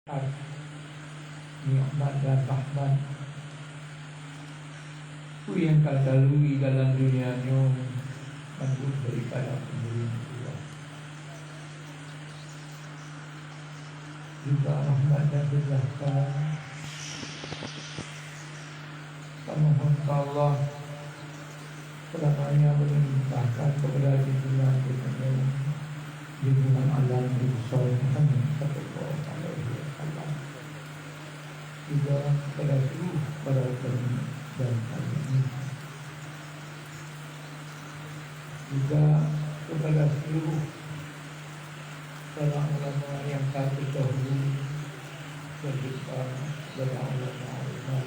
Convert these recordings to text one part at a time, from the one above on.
nikmat dan rahmat itu yang kau lalui dalam dunia ini menurut daripada pemberian Allah. Juga rahmat dan kejahatan Mohon Allah selamanya melimpahkan kepada junjungan alam Rasul Muhammad sallallahu alaihi wasallam, juga kepada seluruh para kami dan kami, juga kepada seluruh para ulama yang kami dahulu berjumpa kepada ulama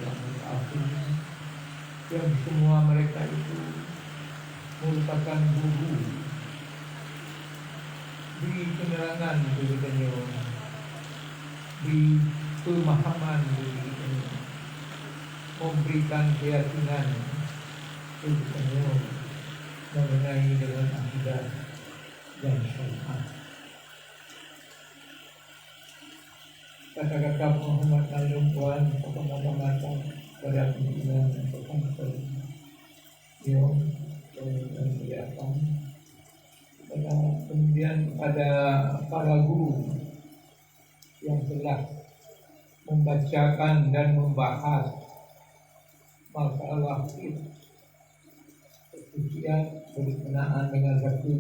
yang akhir, yang semua mereka itu merupakan guru di penerangan bagi dunia, di pemahaman bagi dunia, memberikan keyakinan bagi dunia mengenai dengan akidah dan syariat. Kata-kata Muhammad al-Luqwan kepada pada pimpinan pesantren yang kelihatan, kemudian pada para guru yang telah membacakan dan membahas masalah kesucian berkenaan dengan satu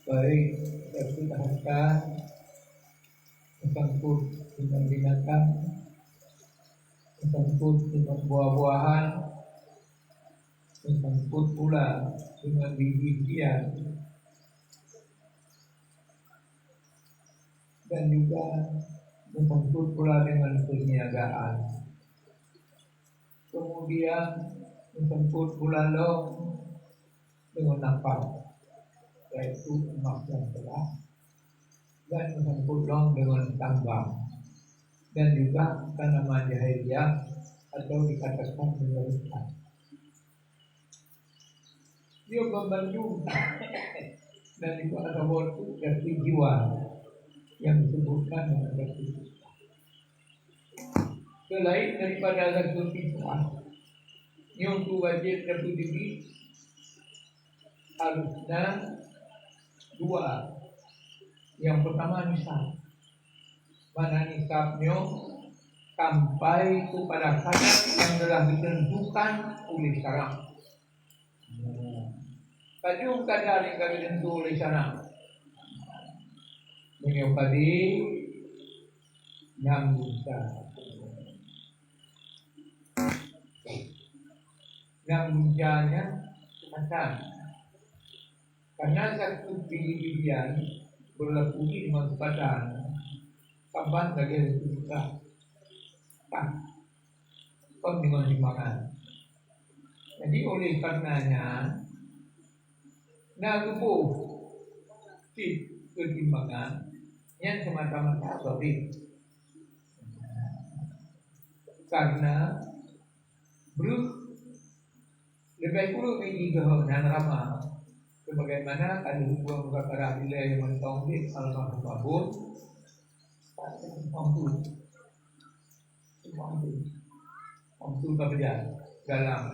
baik satu harta tersangkut dengan binatang, tersangkut dengan buah-buahan, tersangkut pula dengan biji-bijian, dan juga tersangkut pula dengan perniagaan. Kemudian tersangkut pula dengan nafas, yaitu emas yang telah, dan tersangkut dengan tambang, dan juga tanaman jahiliyah atau dikatakan minoritas. Dia membantu dan juga ada waktu dari jiwa yang disebutkan dengan dari selain daripada zakul fitrah yang tu wajib dapat diri harusnya dua. Yang pertama nisab, mana nisabnya sampai kepada kadar yang telah ditentukan oleh syara. Kadang kadar yang kami tentu oleh syara, beliau tadi yang munculnya semacam karena satu biji-bijian berlaku dengan badan kapan bagi kita kan dengan dimakan. Jadi oleh karenanya tubuh si ketimbangan yang semata-mata sorry karena lebih kurang ini kehendak ramah. Sebagaimana ada hubungan perkara wilayah yang mentauhid almarhum babun mampu bekerja dalam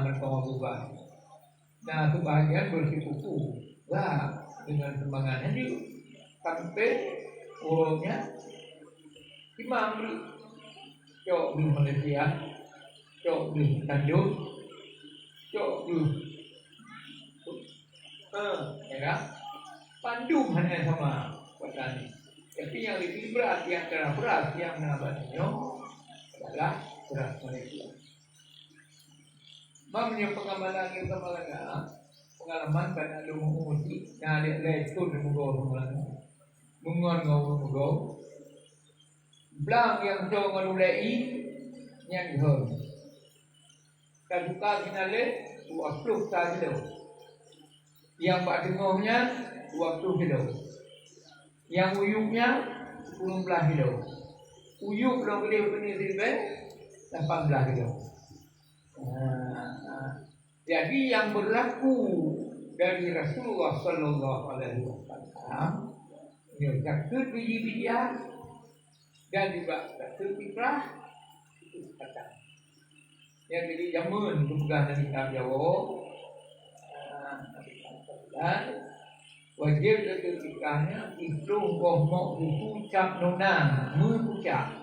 berpengalaman. Nah, kebahagiaan bersikuku lah dengan kembangannya di sampai orangnya imam cok di Malaysia, cok di Tanjung, cok ya pandu hanya sama petani. Tapi yang lebih berat yang antara berat yang menabatinya adalah berat Malaysia. Mamnya pengamalan kita malah pengalaman karena lu menguji nyari lektur di mugau mengon mugau belang yang jauh ngalulai yang jauh. Kaduka finale waktu saja yang berdengahnya waktu kilo, yang uyuknya 10 kilo, uyuk belum gede begini ribe 18 kilo. Jadi yang berlaku dari Rasulullah Sallallahu Alaihi Wasallam punya zakat biji-bijian dan juga zakat fitrah itu kata. Yang jadi jamun pegang dari kitab Jawa dan wajib zakat fitrahnya itu bohong itu ucap nona mengucap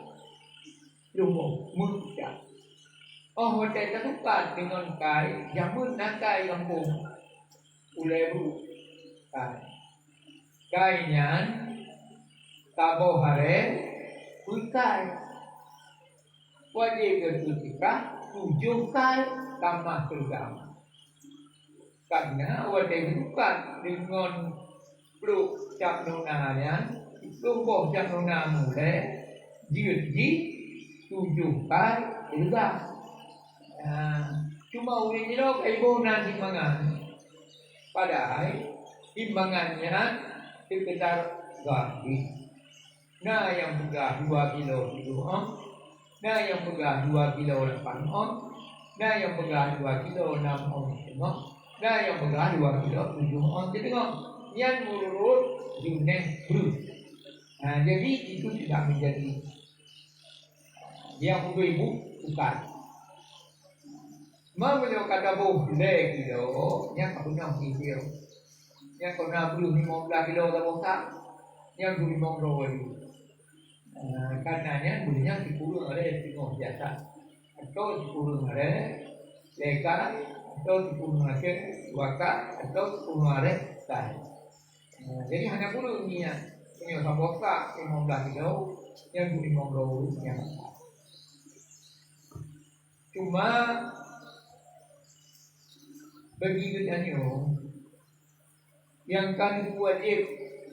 mengucap. Oh, hotel tertukar dengan kai jamun dan kai kampung ulebu kainya tabo hare kuikai wajib ketika 7 kai tambah tergama karena wajib bukan dengan peluk cap nonanya itu boh cap nona mulai jadi 7 kai tergama. Cuma udah nyelok ibu nanti mangan padahal timbangannya sekitar gaji. Nah yang pegang 2 kilo 7 on, nah yang pegang 2 kilo 8 on, nah yang pegang 2 kilo 6 on tengok, nah yang pegang 2 kilo 7 on tengok. Yang menurut Junes Bruce. Nah jadi itu tidak menjadi yang ibu bukan. Menurut kata boleh kilo, yang punya kilo, yang kena belum 15 kilo tak yang belum 50 kilo. Karenanya belinya dikurung oleh tengok biasa, atau dikurung oleh lekar, atau dikurung oleh waka, atau dikurung oleh tai. Jadi hanya kurung ni yang punya saboka 15 kilo, yang belum 50 yang cuma bagi kita yang kami wajib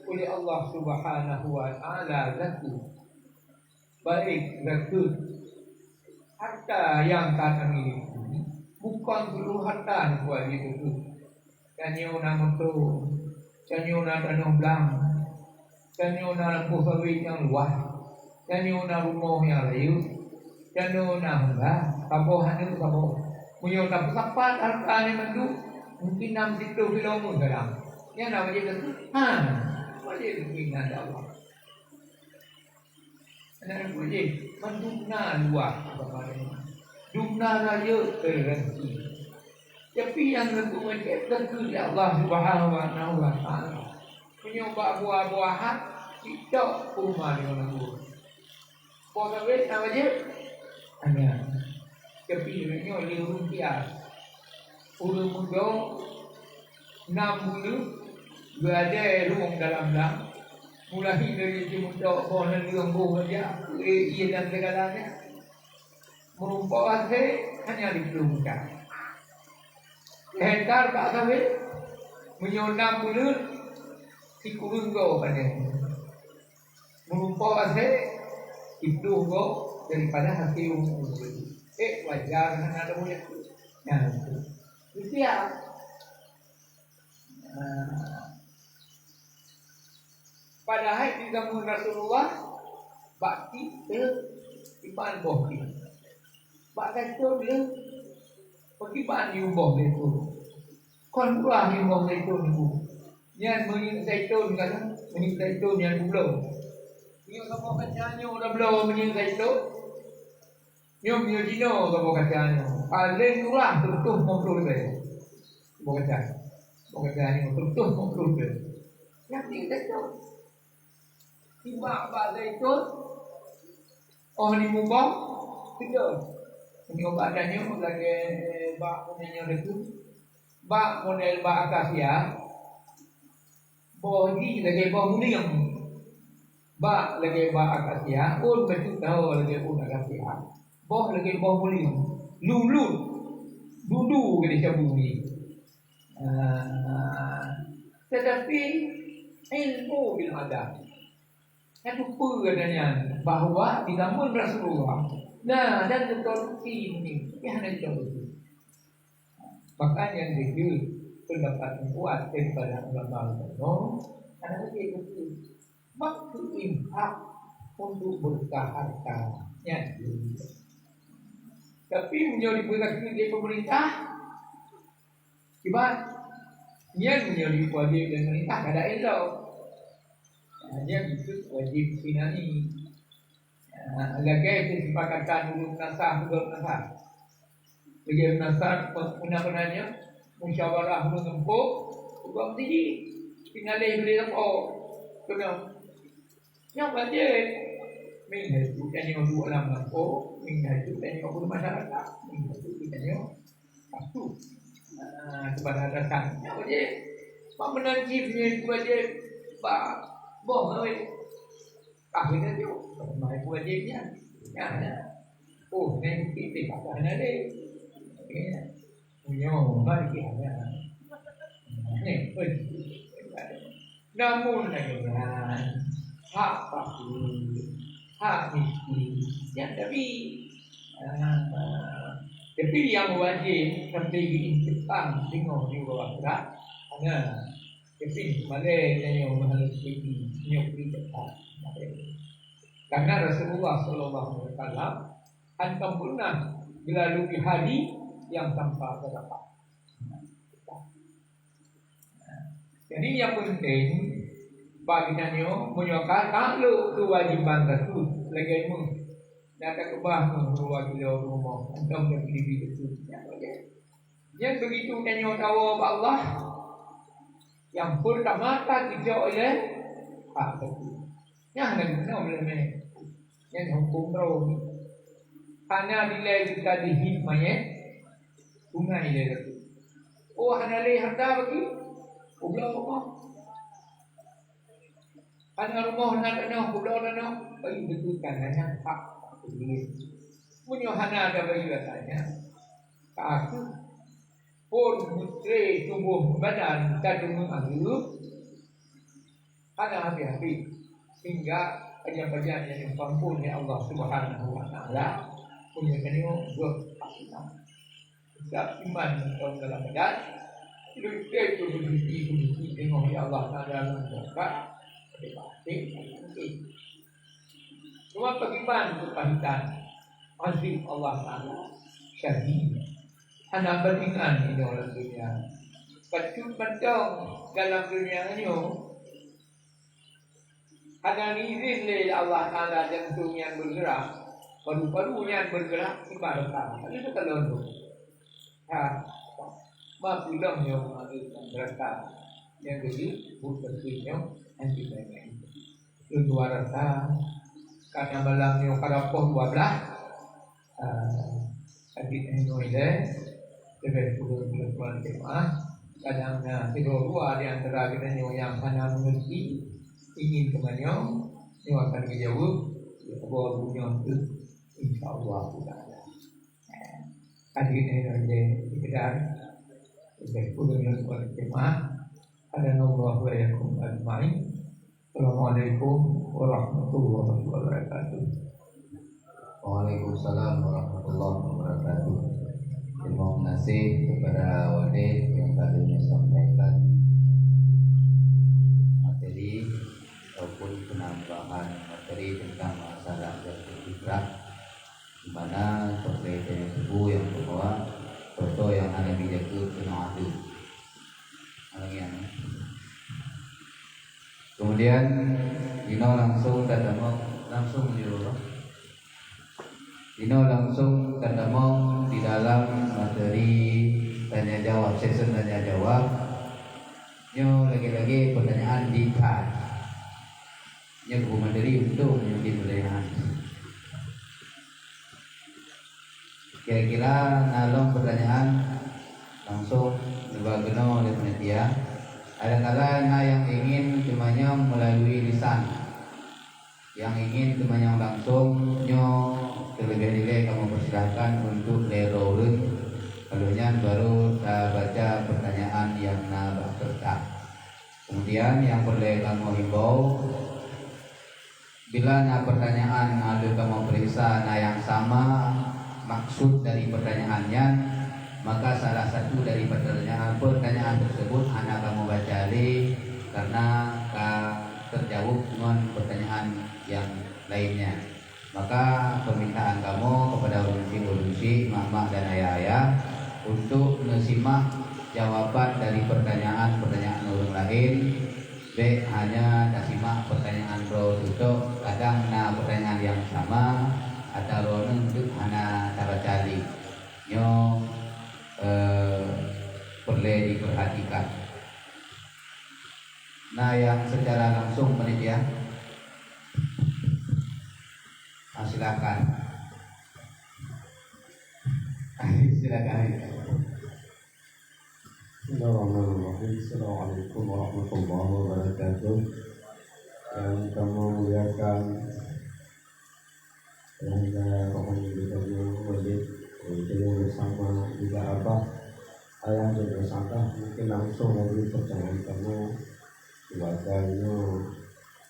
oleh Allah Subhanahu wa taala zakat baik zakat harta yang kami miliki bukan dulu harta yang wajib itu kanyo na motor kanyo na tanong blang kanyo na lampu sawit yang luas kanyo na rumah yang layu kanyo na hangga kabohan itu kaboh punya tak sempat harta ni mandu mungkin 60 kilo pun dalam. Yang nak wajib tu, wajib ingat Allah. Anak wajib mendumna luar kepada dumna raya terhenti. Tapi yang tentu wajib tentu di Allah Subhanahu wa taala. Punya buah-buahan tidak kurma dengan aku. Boleh nak wajib hanya kepilihnya rupiah ulu mudo 60 berada ruang dalam mulai dari mudo pohon lembu saja ia dan segalanya merupakan hanya diperlukan hektar tak sampai menyonam mulut si kurung go pada merupakan itu go daripada hasil wajar kan ada boleh yang itu ya padahal di zaman Rasulullah bakti ke ipan bohki bakti itu dia pergi pan diubah itu kon pulang diubah itu ibu yang mengingat zaitun kan mengingat zaitun yang belum dia sama kacanya udah belum mengingat zaitun Nyom dino kalau kacanya, paling kurang tertutup ngobrol deh, bukan kacanya tertutup ngobrol deh. Yang tinggal itu, tiba itu, ni mubah, tinggal. Ini badannya lagi bak punyanya itu, bak model bak akasia, bodi lagi bak muliang, bak lagi bak akasia, pun betul tahu lagi pun akasia. Boh lagi boh mulia, lulu, dudu ke dia bumi. Tetapi ilmu bil adab. Itu katanya bahawa di zaman Rasulullah. Nah dan introduksi ini, hanya introduksi. Makanya dia pendapat kuat daripada ulama kuno. Karena dia itu maksud infak untuk berkah hartanya. Tapi menjadi berkat dari pemerintah, sebab dia menjadi wajib dari pemerintah ada elok. hanya itu wajib sinani. Lagi kesepakatan dulu nasah dulu nasah. Bagi nasah benar-benarnya musyawarah mengempuh ubah diri. Pinalih beli lempo. Kena yang wajib. Minta itu kan yang dua dalam lempo, minta itu kan yang dua masyarakat, minta itu kan yang satu kepada atasan. Yang wajib. Pak menanjibnya itu wajib. Pak boh wajib. Kahwin aja, mai wajibnya. Ya, oh, nanti kita pakai ada. Punya, mari kita. Nih, namun dengan hak fakir, hak miskin, yang tapi yang wajib seperti Jepang, tengok di bawah berat, hanya tapi Malaysia yang harus beli, nyok beli cepat. Karena Rasulullah Sallallahu Alaihi Wasallam akan pernah melalui hari yang tanpa berapa. Jadi yang penting bagi nanyo menyokong kalau kewajiban tersebut lagi mu nak kebah keluar dari rumah untuk berdiri itu. Yang begitu nanyo tahu Allah yang pertama tak dijauh oleh hak tersebut. Yang ada boleh yang hukum tahu hanya nilai kita dihikmahnya sungai dia itu. Oh hanya lihat harta bagi pulau rumah. Hanya rumah nak nak pulau nak bagi betulkan hanya hak sendiri. Punya hanya ada bagi katanya. Aku pun mesti tumbuh badan dan mengalir hanya hati-hati sehingga kajian-kajian yang mampu ya Allah Subhanahu Wa Taala punya kenyo berpakaian. Setiap iman dalam badan itu berbudi tengok ya Allah Taala membuka pasti. Cuma bagaimana kepahitan azim Allah Taala syahid. Anak beriman ini dalam dunia. Betul-betul dalam dunia ini ada izin dari Allah Taala jantung yang bergerak, paru-paru yang bergerak ibaratkan. Itu kalau tu, mapulang yang ada bergerak yang jadi bukan anti banyak. Itu dua rasa karena malamnya pada pukul 12 tadi ini lebih bulan jemaah kadangnya tidur dua di antara kita yang hanya mengerti ingin kemana yang akan dijawab bahwa punya itu insyaallah taala. Hadirin yang sekedar lebih bulan jemaah ada nomor wa'alaikum ajma'in. Assalamualaikum warahmatullahi wabarakatuh. Waalaikumsalam warahmatullahi wabarakatuh. Terima kasih kepada Wadid yang tadi menyampaikan materi ataupun penambahan materi tentang masalah dan fitrah, di mana terkait dengan subuh yang bahwa foto yang ada di jaga kena adu. Kemudian Dino langsung ketemu di dalam materi tanya jawab, sesi tanya jawab. Nyo lagi-lagi pertanyaan di card. Nyo buku materi untuk menjadi pertanyaan. Kira-kira nalong pertanyaan langsung dibageno oleh panitia. Ada kalanya yang ingin cumanya melalui lisan, yang ingin cumanya langsung nyo terlebih-lebih kamu persilahkan untuk lerorun. Kalaunya baru baca pertanyaan yang nabah kertas. Kemudian yang perlu kamu himbau, bila na pertanyaan ada kamu periksa na yang sama maksud dari pertanyaannya, maka salah satu dari pertanyaan tersebut anak kamu baca karena terjawab dengan pertanyaan yang lainnya. Maka permintaan kamu kepada urunsi, mak-mak dan ayah-ayah untuk menyimak jawaban dari pertanyaan orang lain B. Hanya simak pertanyaan bro tutup kadang na pertanyaan yang sama atau bro nunjuk hanya cara cari nyo perlu diperhatikan. Nah yang secara langsung panitia silakan. Silakan. Bismillahirrahmanirrahim. Assalamualaikum warahmatullahi wabarakatuh. Yang kami muliakan Ayahanda Rohani Bidadul Walid, jadi bersama juga Abah, ayah dan bersama mungkin langsung dari pertanyaan kamu keluarganya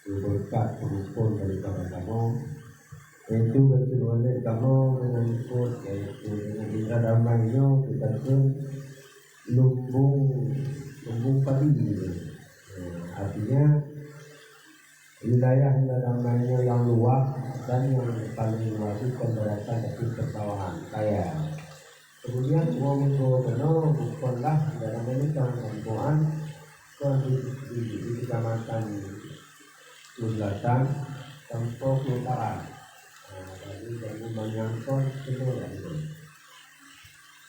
berkat berhubung daripada kamu, yaitu betul Walid kamu menyangkut yaitu dengan kita damainya kita pun lumbung padi gitu. Artinya wilayah namanya yang luas dan yang paling luas itu berasal dari persawahan kaya. Kemudian uang itu benar bukanlah dalam ini kampung di kecamatan Selatan Kampung Utara. Dari menyangkut itu.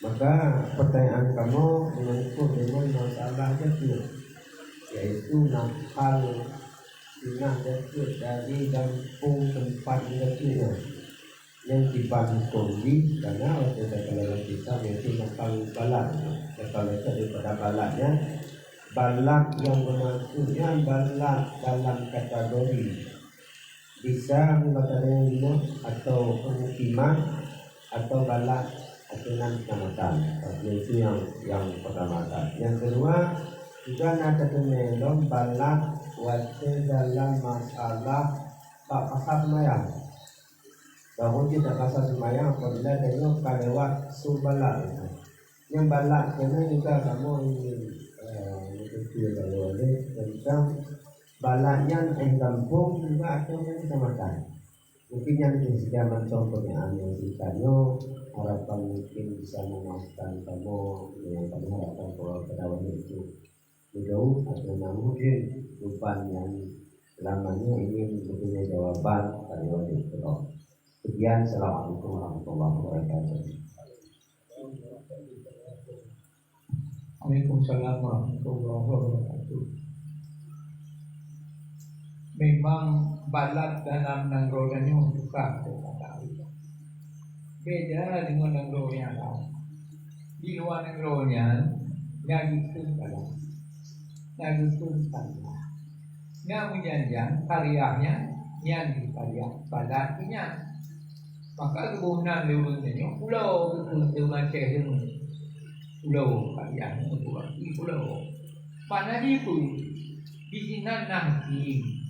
Maka pertanyaan kamu menyangkut dengan masalah jatuh, yaitu nakal sinah jatuh dari kampung tempat jatuhnya yang dibangun kondi karena waktu kalau kita yaitu nakal balat. Kalau daripada balatnya balat yang bermaksudnya balat dalam kategori bisa mengatakan atau pemukiman atau balat aturan kecamatan, yaitu yang pertama. Yang kedua juga ada pemelom balak wajah dalam masalah tak pasal semayang. Bahwa tidak pasal semayang apabila dengan kalewat subalak. Yang balak kena juga kamu ingin itu kalau ada tentang balaknya kampung juga atau kecamatan. Mungkin yang disediakan contohnya yang ditanya harapan mungkin bisa memuaskan kamu yang kamu harapkan bahwa kedawan itu jauh atau namun depan yang lamanya ingin mempunyai jawaban dari wajib terus. Sekian, assalamualaikum warahmatullahi wabarakatuh. Waalaikumsalam warahmatullahi wabarakatuh. Memang balat dalam nanggrodannya suka beda dengan nanggrodanya lain. Di luar nanggrodanya nyagitun kalah, nyagitun kalah. Nyamujanjang karyanya nyagi karya balatnya. Maka kebunan lewatnya pulau itu dengan ceheng pulau karyanya pulau. Mana itu di sini nanti.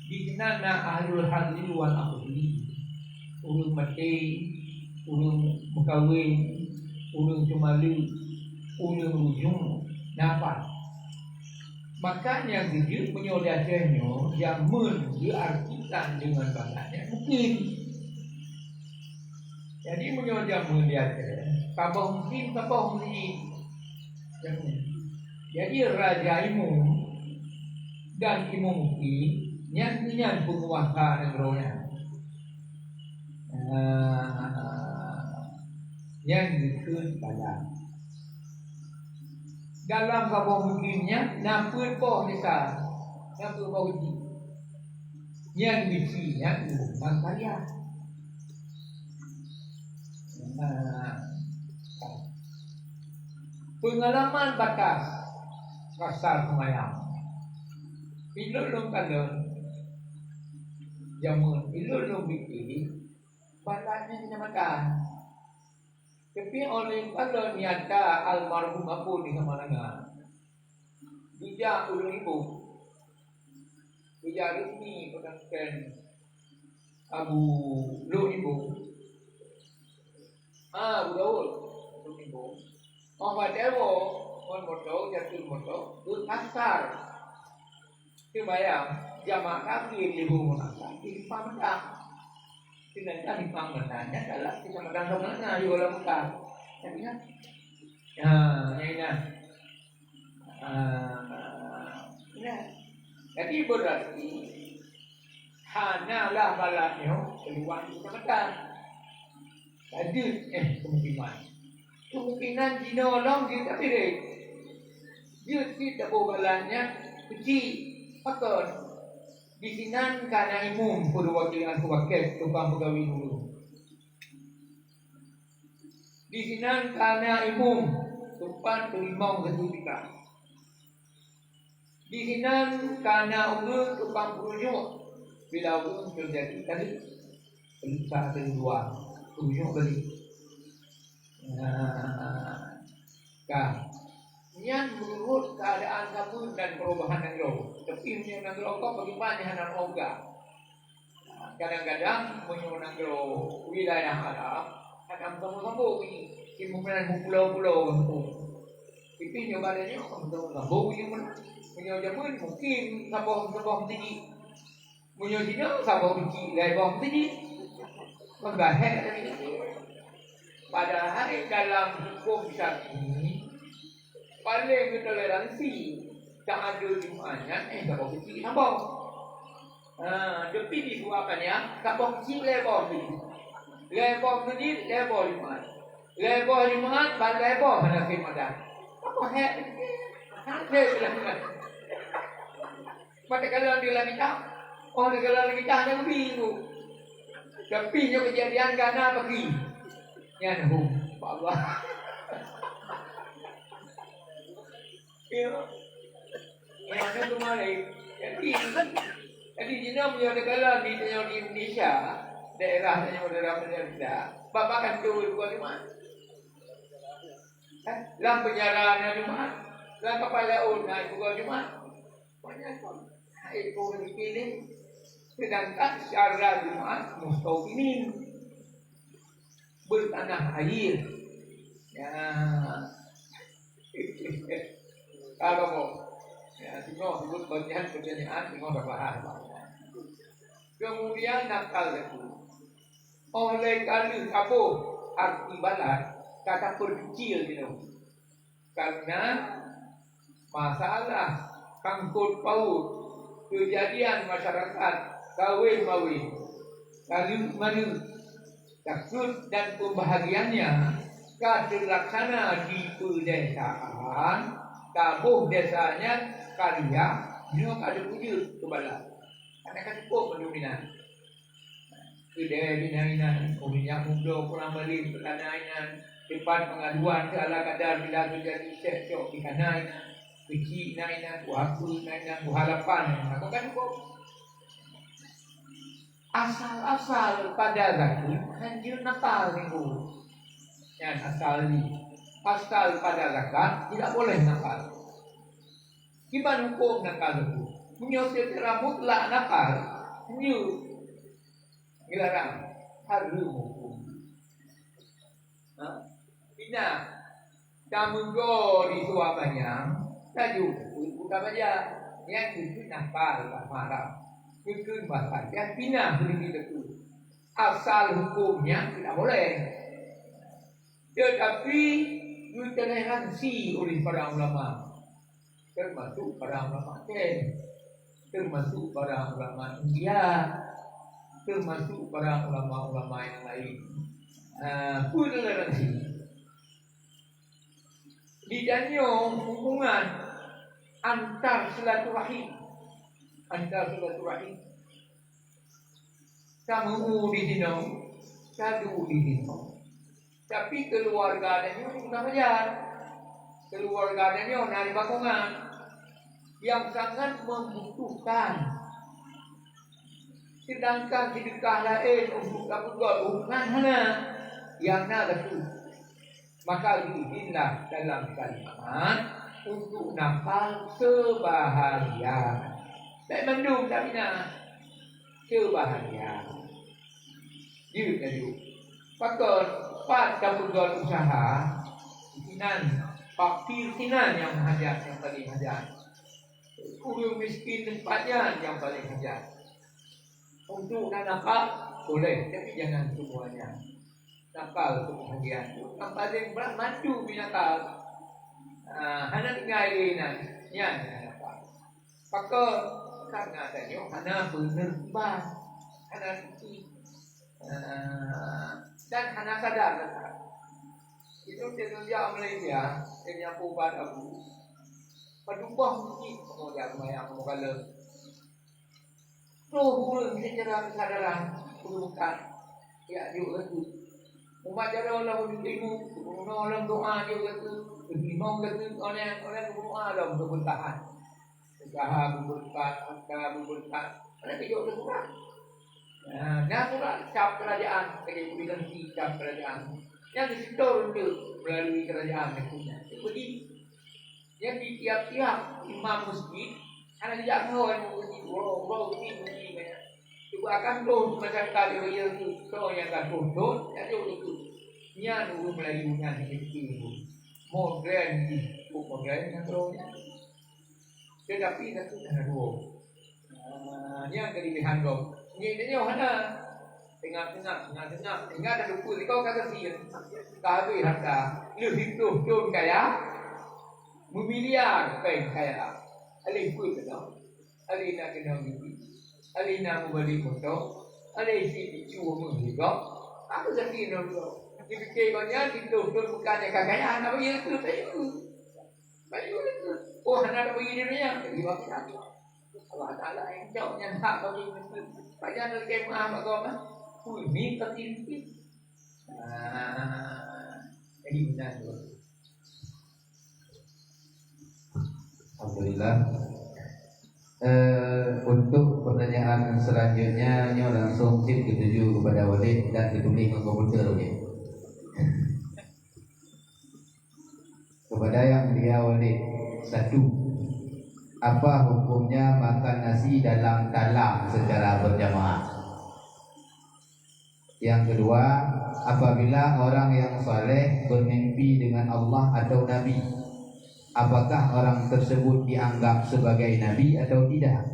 Di sana ahlul hadri wal aqdi, ulun mati, ulun mukawin, ulun cumali, ulun ujung nafas. Makanya dia penyodasanya yang diartikan dengan balatnya mungkin. Jadi menyodah melihatnya, kabah mungkin. Jadi raja imum dan imum mungkin yang penguasa negaranya yang dikut pada dalam kepemimpinannya nampun poh desa nampun poh yang disinya bukan karya pengalaman batas kasar semayang ilulung kalung jamun ilulung bikin batasnya dinamakan. Tapi oleh kalau niata almarhum aku di mana bijak ulun ibu bijak resmi penangkan Abu Lu ibu Abu Daud Lu ibu Muhammad Dewo moto jatuh moto kasar kebayang jamaah kafir ibu menangkan di Pamdang. Sedangkan di Pamdangnya adalah kecamatan Songannya di Bola Muka. Tapi kan, ini Jadi berarti hanalah balatnya keluar kecamatan. Ada kemungkinan dinolong dia tak pilih. Dia tidak balannya kecil. Faktor di sini karena imum perwakilan wakil tukang pegawai dulu. Di sini karena imum tupan kelimau ketujuh. Di sini karena ulun tukang perujuk. Bila ulun terjadi tadi pelita kedua perujuk tadi. Yang menurut keadaan kamu dan perubahan yang lo, tapi yang lo kau bagaimana hendak oga? Kadang-kadang menyuruh lo wilayah Arab, kadang kamu ini kemudian pulau-pulau kamu. Tapi nyobaannya kamu yang mana? Menyobakan mungkin sabah tinggi, menyobakan sabah tinggi, lebar tinggi, membahas ini. Padahal dalam hukum syar'i paling toleransi tak ada jumanya sabah tinggi sabah. Tapi disuapannya sabah tinggi lebar tinggi, lebar tinggi lebar jumat, lebar jumat bal lebar mana firman. Apa hak? Hak dia. Mata kalau di lagi tak, orang kalau lagi tak yang bingung. Tapi nyo kejadian karena pergi, yang Pak Allah. Yang mana kemarin, jadi jina punya negara di Indonesia, daerahnya daerah bapak kan tu buat di mana? Dalam penjara di mana? Dalam kepala orang juga di mana? Banyak pun. Itu dipilih. Sedangkan syara Jumat mustauqinin bertanah air. Ya. Kalau mau, ya semua sebut bagian pertanyaan semua berbahas. Kemudian nakal itu. Oleh kali apa arti balas kata perkecil gitu. Karena masalah kangkut paut kejadian masyarakat kawin-mawin lalu taksud dan pembahagiannya terlaksana di pedesaan kabuh desanya karya dia ada wujud kebala karena kan cukup mendominan kedai binainan kemudian muda pulang balik pertanainan depan pengaduan ke ala kadar bila terjadi sekcok di kanainan kecil nainan, buhaku nainan, buhalapan. Aku kan kok asal-asal pada zakat hanjir nakal minggu. Yang asal pada zakat tidak boleh nakal. Gimana hukum nakal itu? Menyosir rambut lah nakal. New dilarang harum hukum. Bina kamu go di suapanya. Taju, udah aja yang itu nakal tak marah, itu bahkan yang pindah beri itu asal hukumnya tidak boleh. Tetapi ditoleransi oleh para ulama, termasuk para ulama termasuk para ulama India, termasuk para ulama-ulama yang lain. Pun toleransi. Di dalam hubungan antar silaturahim kamu di sini sadu di sini tapi keluarganya sudah bejar keluarganya dari bakungan yang sangat membutuhkan sedangkan sedekah lain untuk hubungan hana yang nak tu maka diizinlah dalam kalimat untuk nakal sebahagian. Tak mendung tak bina sebahagian. Jadi, pakar pegang usaha sinan, fakir sinan yang hajat yang paling hajat. Kudu miskin tempatnya yang paling hajat. Untuk nakal boleh, tapi jangan semuanya. Nakal kebahagiaan. Yang paling maju binakal. Hana tinggal ini ya, pakar karena adanya hana benar hana suci dan hana sadar itu dia Malaysia yang pubat aku padubah mungkin kemudian yang mengalir roh secara kesadaran bukan ya juga tu umat cara orang ilmu orang doa juga tu imam kata orang doa dalam bertahan usaha berberkat ada kejauh kurang. Nah, kurang cap kerajaan, kemudian cap kerajaan yang disetor untuk melalui kerajaan punya. Jadi yang di tiap-tiap imam masjid ada tidak tahu yang masjid wow begini. Juga akan turun masyarakat yang itu yang akan turun, jadi itu. Nya dulu melayunya itu modern yang terusnya. Tetapi itu sudah dua. Yang kelebihan kau. Ini mana? Tengah. Tengah ada lupa. Kau kata sih. Kahwin harta. Lu hidup turun kaya. Miliar kaya. Alih pun kena. Alih nak kena mimpi. Alih nak membeli motor. Alih si cua menghidup. Apa sakit dulu? Dipikir kau nya hidup turun bukannya kekayaan. Apa yang itu? Baik itu. Oh, anak begini ni yang jadi waktu Allah Taala yang jauhnya hak bagi banyak lagi maaf agama. Ini tertinggi. Jadi benar tu. Alhamdulillah. Untuk pertanyaan selanjutnya, nyo langsung tip ketujuh kepada Walid dan ditulis ke komputer ni. Kepada yang dia Walid, satu, apa hukumnya makan nasi dalam talam secara berjamaah? Yang kedua, apabila orang yang saleh bermimpi dengan Allah atau Nabi, apakah orang tersebut dianggap sebagai Nabi atau tidak?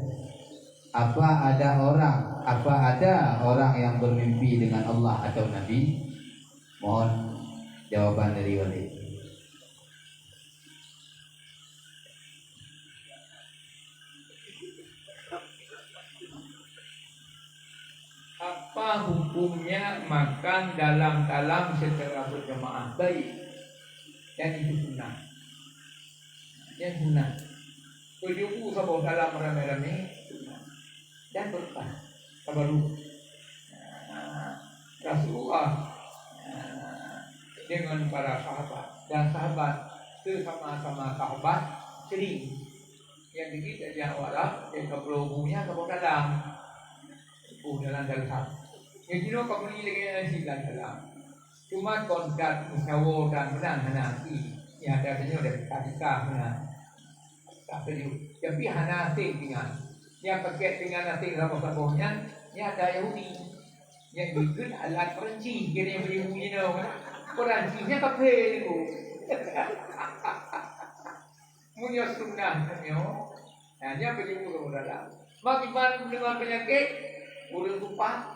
Apa ada orang yang bermimpi dengan Allah atau Nabi? Mohon jawaban dari Walid. Apa hukumnya makan dalam talam secara berjamaah? Baik. Yang itu sunnah. Yang sunnah. Tujuh sabau dalam ramai-ramai sunnah. Dan berkah. Kabaru. Rasulullah dengan para sahabat dan sahabat bersama-sama sahabat sering yang begitu yang awal yang keberobunya sabau dalam. Dalam dalam. Yang itu kau beli lagi dalam. Cuma kontak musyawarah dan menang hanasi. Yang ada punya dari kadika menang. Tak perlu. Tapi hanasi dengan. Yang pakai dengan nasi rabah-rabahnya. Yang ada Yahudi. Yang ikut alat Perancis. Kira yang beri bunyi tau. Perancisnya pakai itu. Punya sunnah. Dia pergi ke dalam. Makin dengan penyakit. Urang lupa,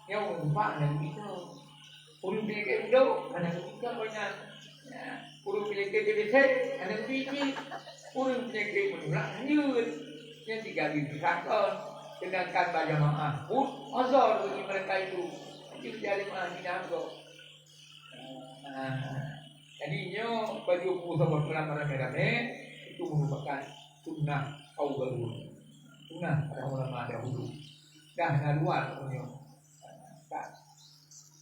yang lupa ada kita. Urang penyakit udah, ada kita banyak. Urang penyakit DBC, ada kita. Urang penyakit menular nyut, yang 3 hari disangkal. Sedangkan berjamaah pun azar bagi mereka itu. Itu jadi mahasiswa kok. Jadinya bagi usaha berpelan ramai-ramai itu merupakan sunnah awalul. Sunnah pada ulama dahulu. Dah luar punya.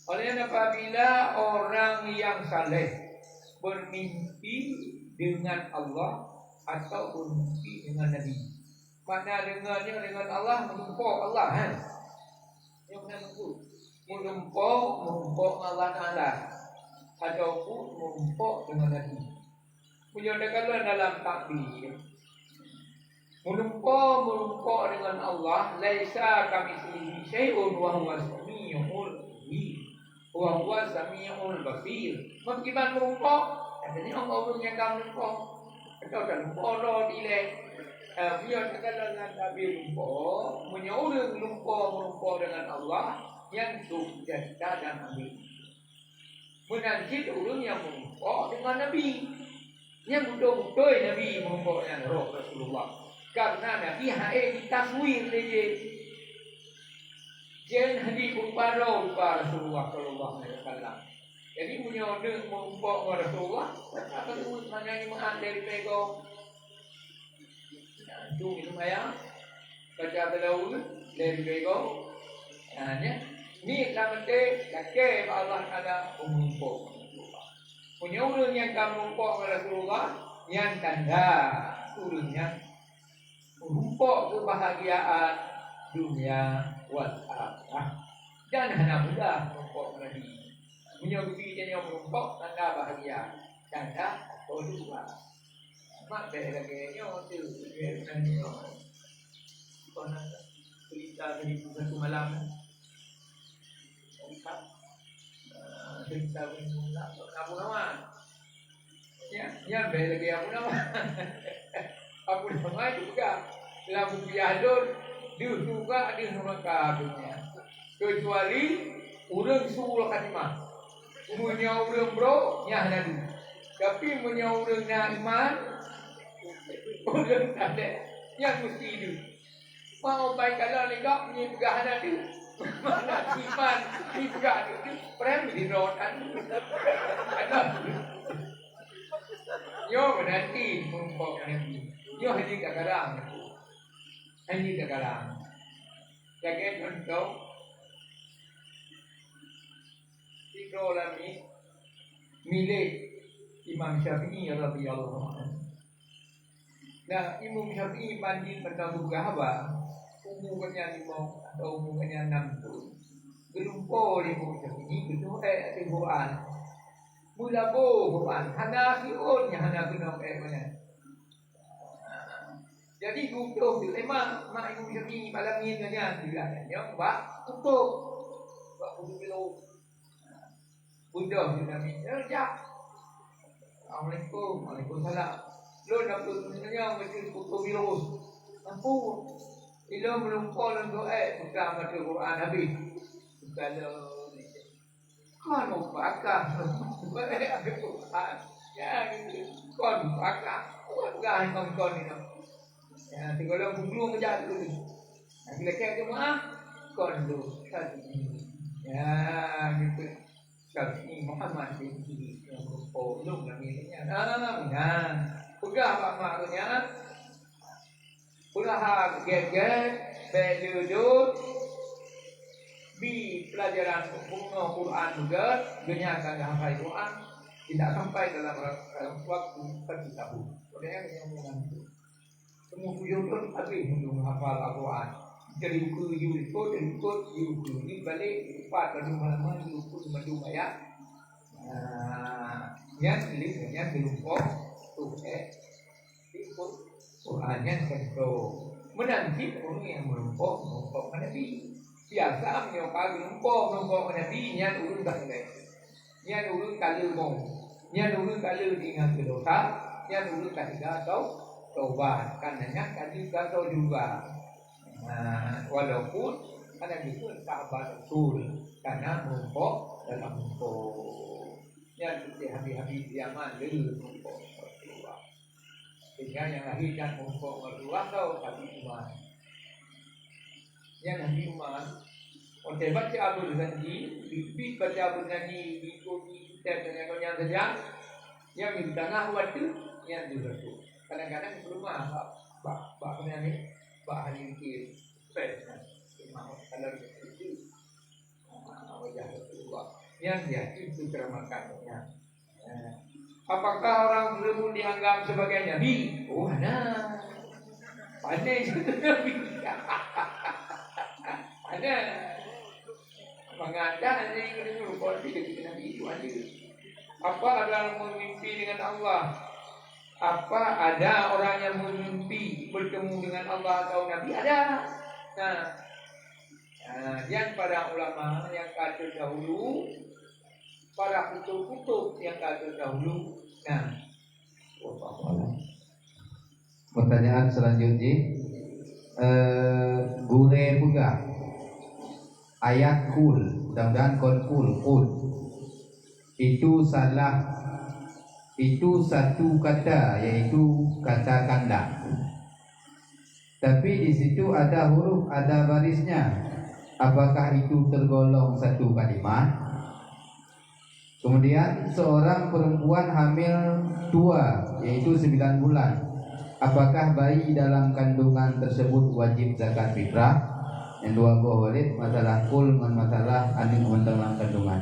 Oleh apabila orang yang saleh bermimpi dengan Allah atau bermimpi dengan Nabi, mana dengannya dengan Allah menumpuk Allah, yang mana itu menumpuk Allah Taala ataupun menumpuk dengan Nabi. Punya kalau dalam takbir. Menumpuk dengan Allah, laisa kamitslihi syai'un wa huwa samiul basir. Wa huwa samiul basir. Bagaimana menumpuk? Katanya Allah yang akan menumpuk. Atau dan poro dile. Biar kalau dengan Nabi menumpuk, menyuruh menumpuk dengan Allah yang sudah dan Nabi. Menanti orang yang menumpuk dengan Nabi. Yang betul-betul Nabi menumpuk dengan Roh Rasulullah. Karena Nabi ditaswir saja. Jangan hadir berparau kepada Rasulullah Sallallahu Alaihi Wasallam. Jadi punya orang mengumpuk kepada Rasulullah, apa tu sebenarnya maaf dari pegong. Itu minum ayam, baca berlalu dari pegong. Ni lama dek, kakek Allah ada mengumpuk. Punya orang yang kamu mengumpuk kepada Rasulullah, yang tanda turunnya mengumpuk kebahagiaan dunia wal akhirah. Dan hanya mudah mengumpuk Nabi. Punya bukti yang mengumpuk tanda bahagia, tanda atau dua. Mak lagi nyo tu, nyo. Kau nak cerita dari satu malam. Cerita Abu Nawas. Ya lagi Abu Nawas. Abu Nawas juga lagu biadon dia juga ada nama kabutnya. Kecuali urang suruh kalimah. Punya urang bro nya nadu. Tapi punya urang na iman urang ada yang mesti itu. Mau baik kalau legak punya pegahan ada. Mana iman di pegahan itu prem di rotan. Ada. Yo nanti mumpuk nanti. Yo hari kadang ini kadang. Jaga contoh Tiga lagi milik Imam Syafi'i radhiyallahu anhu. Nah, Imam Syafi'i banding bertahu berapa? Umurnya 5 atau umurnya 60. Gelumpur Imam Syafi'i betul di Quran. Mula Quran hana siunnya hana guna mana. Jadi gugup tu memang mak Imam Syafi'i malam ni tanya dia buat tutup. Buat kilo Buddha juga ni. Ya. Assalamualaikum. Waalaikumsalam. Lo nak sebenarnya mesti tutup virus. Mampu. Ilo melumpur dan doa buka baca Quran habis. Kalau kan bakar. Ada Quran. Ya gitu. Kon bakar. Bukan kon ni. Ya, kalau bulu menjadi dulu. Bila kita maaf, kon dulu. Ya, gitu. Syafi'i Muhammad bin Kiri yang berpolong namanya. Nah, pegah maknanya. Pegah get-get, berduduk di pelajaran hukum Quran juga, dengarkan hafal Quran, tidak sampai dalam waktu 1 tahun. Kemudian yang mengantuk. Semua tujuh pun habis untuk menghafal Al-Quran. Dari buku Yudhikut, Yudhikut balik, empat pada malam Yudhikut madu ayat. Yang tulisnya berupa ikut Qurannya contoh. Menanti orang yang merumpok Nabi. Biasa menyokal merumpok Nabi, yang urun tak boleh. Yang urun kali ngomong. Yang urun kali ingat dosa, yang urun kali atau taubat, karenanya tadi kata juga. Walaupun ada itu sahabat Rasul karena mumpuk dalam mumpuk. Yang kita habis-habis Yaman dulu mumpuk Rasulullah. Sehingga yang lahirkan mumpuk Rasulullah tahu Nabi Umar. Yang Nabi Umar, orang baca Abul Ghani, lebih baca Abul Ghani diikuti kita dengan yang sedang, yang di tengah waktu yang dulu. Kadang-kadang belum Pak ni Pak Halimkir stres kalau itu wajah Rasulullah yang dia itu keramakannya. Apakah orang belum dianggap sebagai Nabi? Oh, ada. Pandai itu Nabi. Ada. Mengada ada yang berupa ketika Nabi itu ada. Apa adalah memimpi dengan Allah? Apa ada orang yang memimpi bertemu dengan Allah atau Nabi? Ada. Yang para ulama yang kata dahulu, para kutub-kutub yang kata dahulu. Pertanyaan selanjutnya, gure juga ayat kul, mudah-mudahan kul itu salah. Itu satu kata, yaitu kata kanda. tapi di situ ada huruf, ada barisnya. Apakah itu tergolong satu kalimat? Kemudian seorang perempuan hamil tua, yaitu 9 bulan. Apakah bayi dalam kandungan tersebut wajib zakat fitrah? Yang dua buah walid, masalah kul dengan masalah anding dalam kandungan.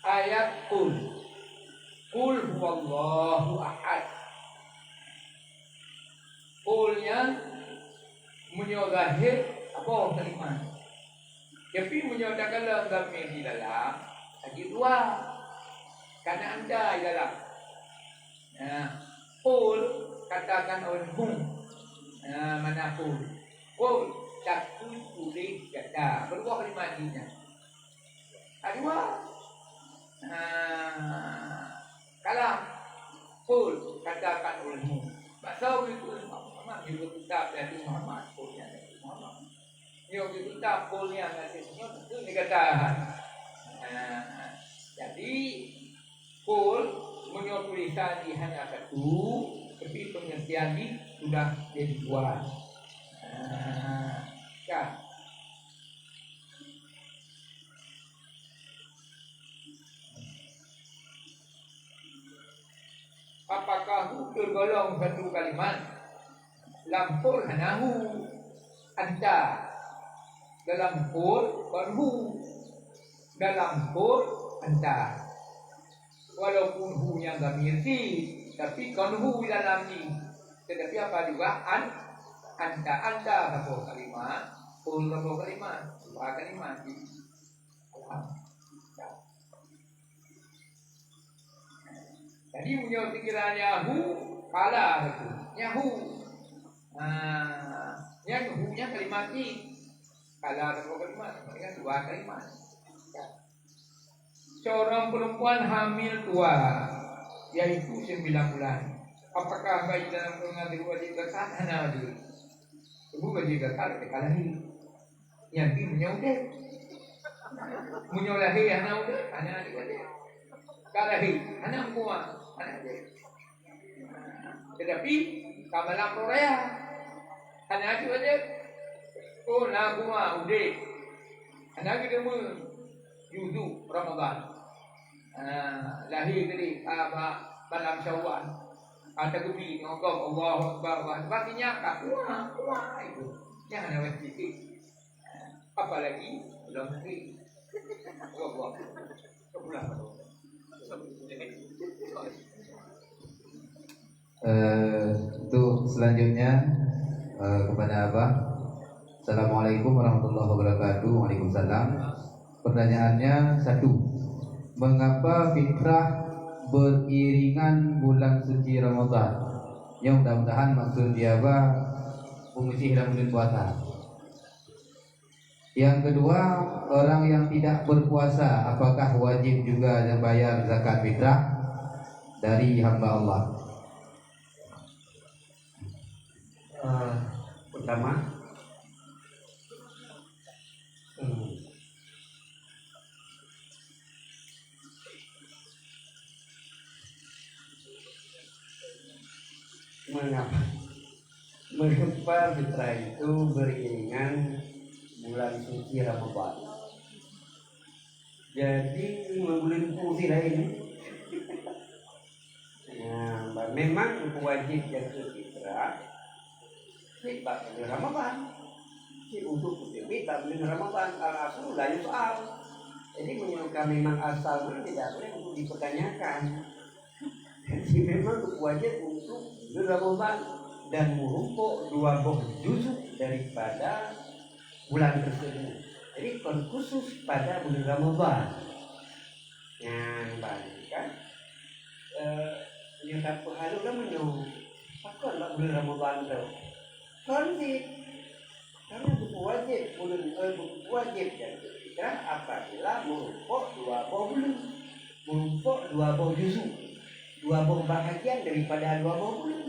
Ayat kul huwallahu ahad. Kulnya menyogahir apa kalimat. Tapi menyodahkan dalam gamil di dalam lagi dua karena anda di dalam. Kul katakan olehmu. Mana kul? Kul satu tulis kata berapa kalimat ini? Dua. Kalam kul katakan olehmu. Maksud itu Muhammad juga kitab dari Muhammad kulnya dari Muhammad. Yang kitab kulnya dari Muhammad itu dikatakan. Jadi kul menurut tulisan di hanya satu, tapi pengertian ini sudah jadi dua. Kan? Apakah hu tergolong satu kalimat? Lampur hanahu anta. Dalam kul hu. Dalam kul anta. Walaupun hu yang dhamir si, tapi kan hu dalam ni. Tetapi apa juga anta satu kalimat, kul satu kalimat, dua kalimat. Jadi punya pikirannya hu pala itu. Nyahu. Yang hu-nya kalimat ini. Pala satu kalimat, dengan dua kalimat. Seorang perempuan hamil tua, yaitu 9 bulan. Apakah bayi dalam kandungan itu wajib zakat? Hana wajib. Ibu wajib zakat ketika lahir. Yang ini menyaudah. Menyaudahi hana wajib, hana wajib. Kalahi, hana kuat. Tetapi kamalang Korea hanya itu aja. Oh, naguma udah. Hanya kita mau yudu Ramadan. Lahir dari malam Syawal. Ada kubi ngogok Allahu Akbar. Baginya kuah itu. Yang hanya wajib. Apalagi belum hari. Allah. Kepulang. Untuk selanjutnya kepada Abah. Assalamualaikum warahmatullahi wabarakatuh. Waalaikumsalam. Pertanyaannya satu, mengapa fitrah beriringan bulan suci Ramadan? Yang mudah-mudahan maksud dia Abah pengisi dalam bulan puasa. Yang kedua, orang yang tidak berpuasa apakah wajib juga bayar zakat fitrah dari hamba Allah? Pertama, mengapa fitrah itu beriringan bulan suci Ramadan? Jadi bulan fungsi lain. Memang wajib jatuh fitrah kita bulan Ramadan. Untuk kita bulan Ramadan al-asal la yus'al. Jadi menurut kami memang asalnya tidak boleh untuk dipertanyakan. Jadi memang wajib untuk bulan Ramadan dan merumpuk 2 buah juzuk daripada bulan tersebut. Jadi khusus pada bulan Ramadan. Yang banyak kan? Yang tak perlu lah menurut. Apa nak bulan Ramadan tu? Konflik. Karena buku wajib bulan wajib dan fitrah apabila merumpuk 2 buah bulan, merumpuk 2 buah juzuk, 2 buah bahagian daripada 2 buah bulan.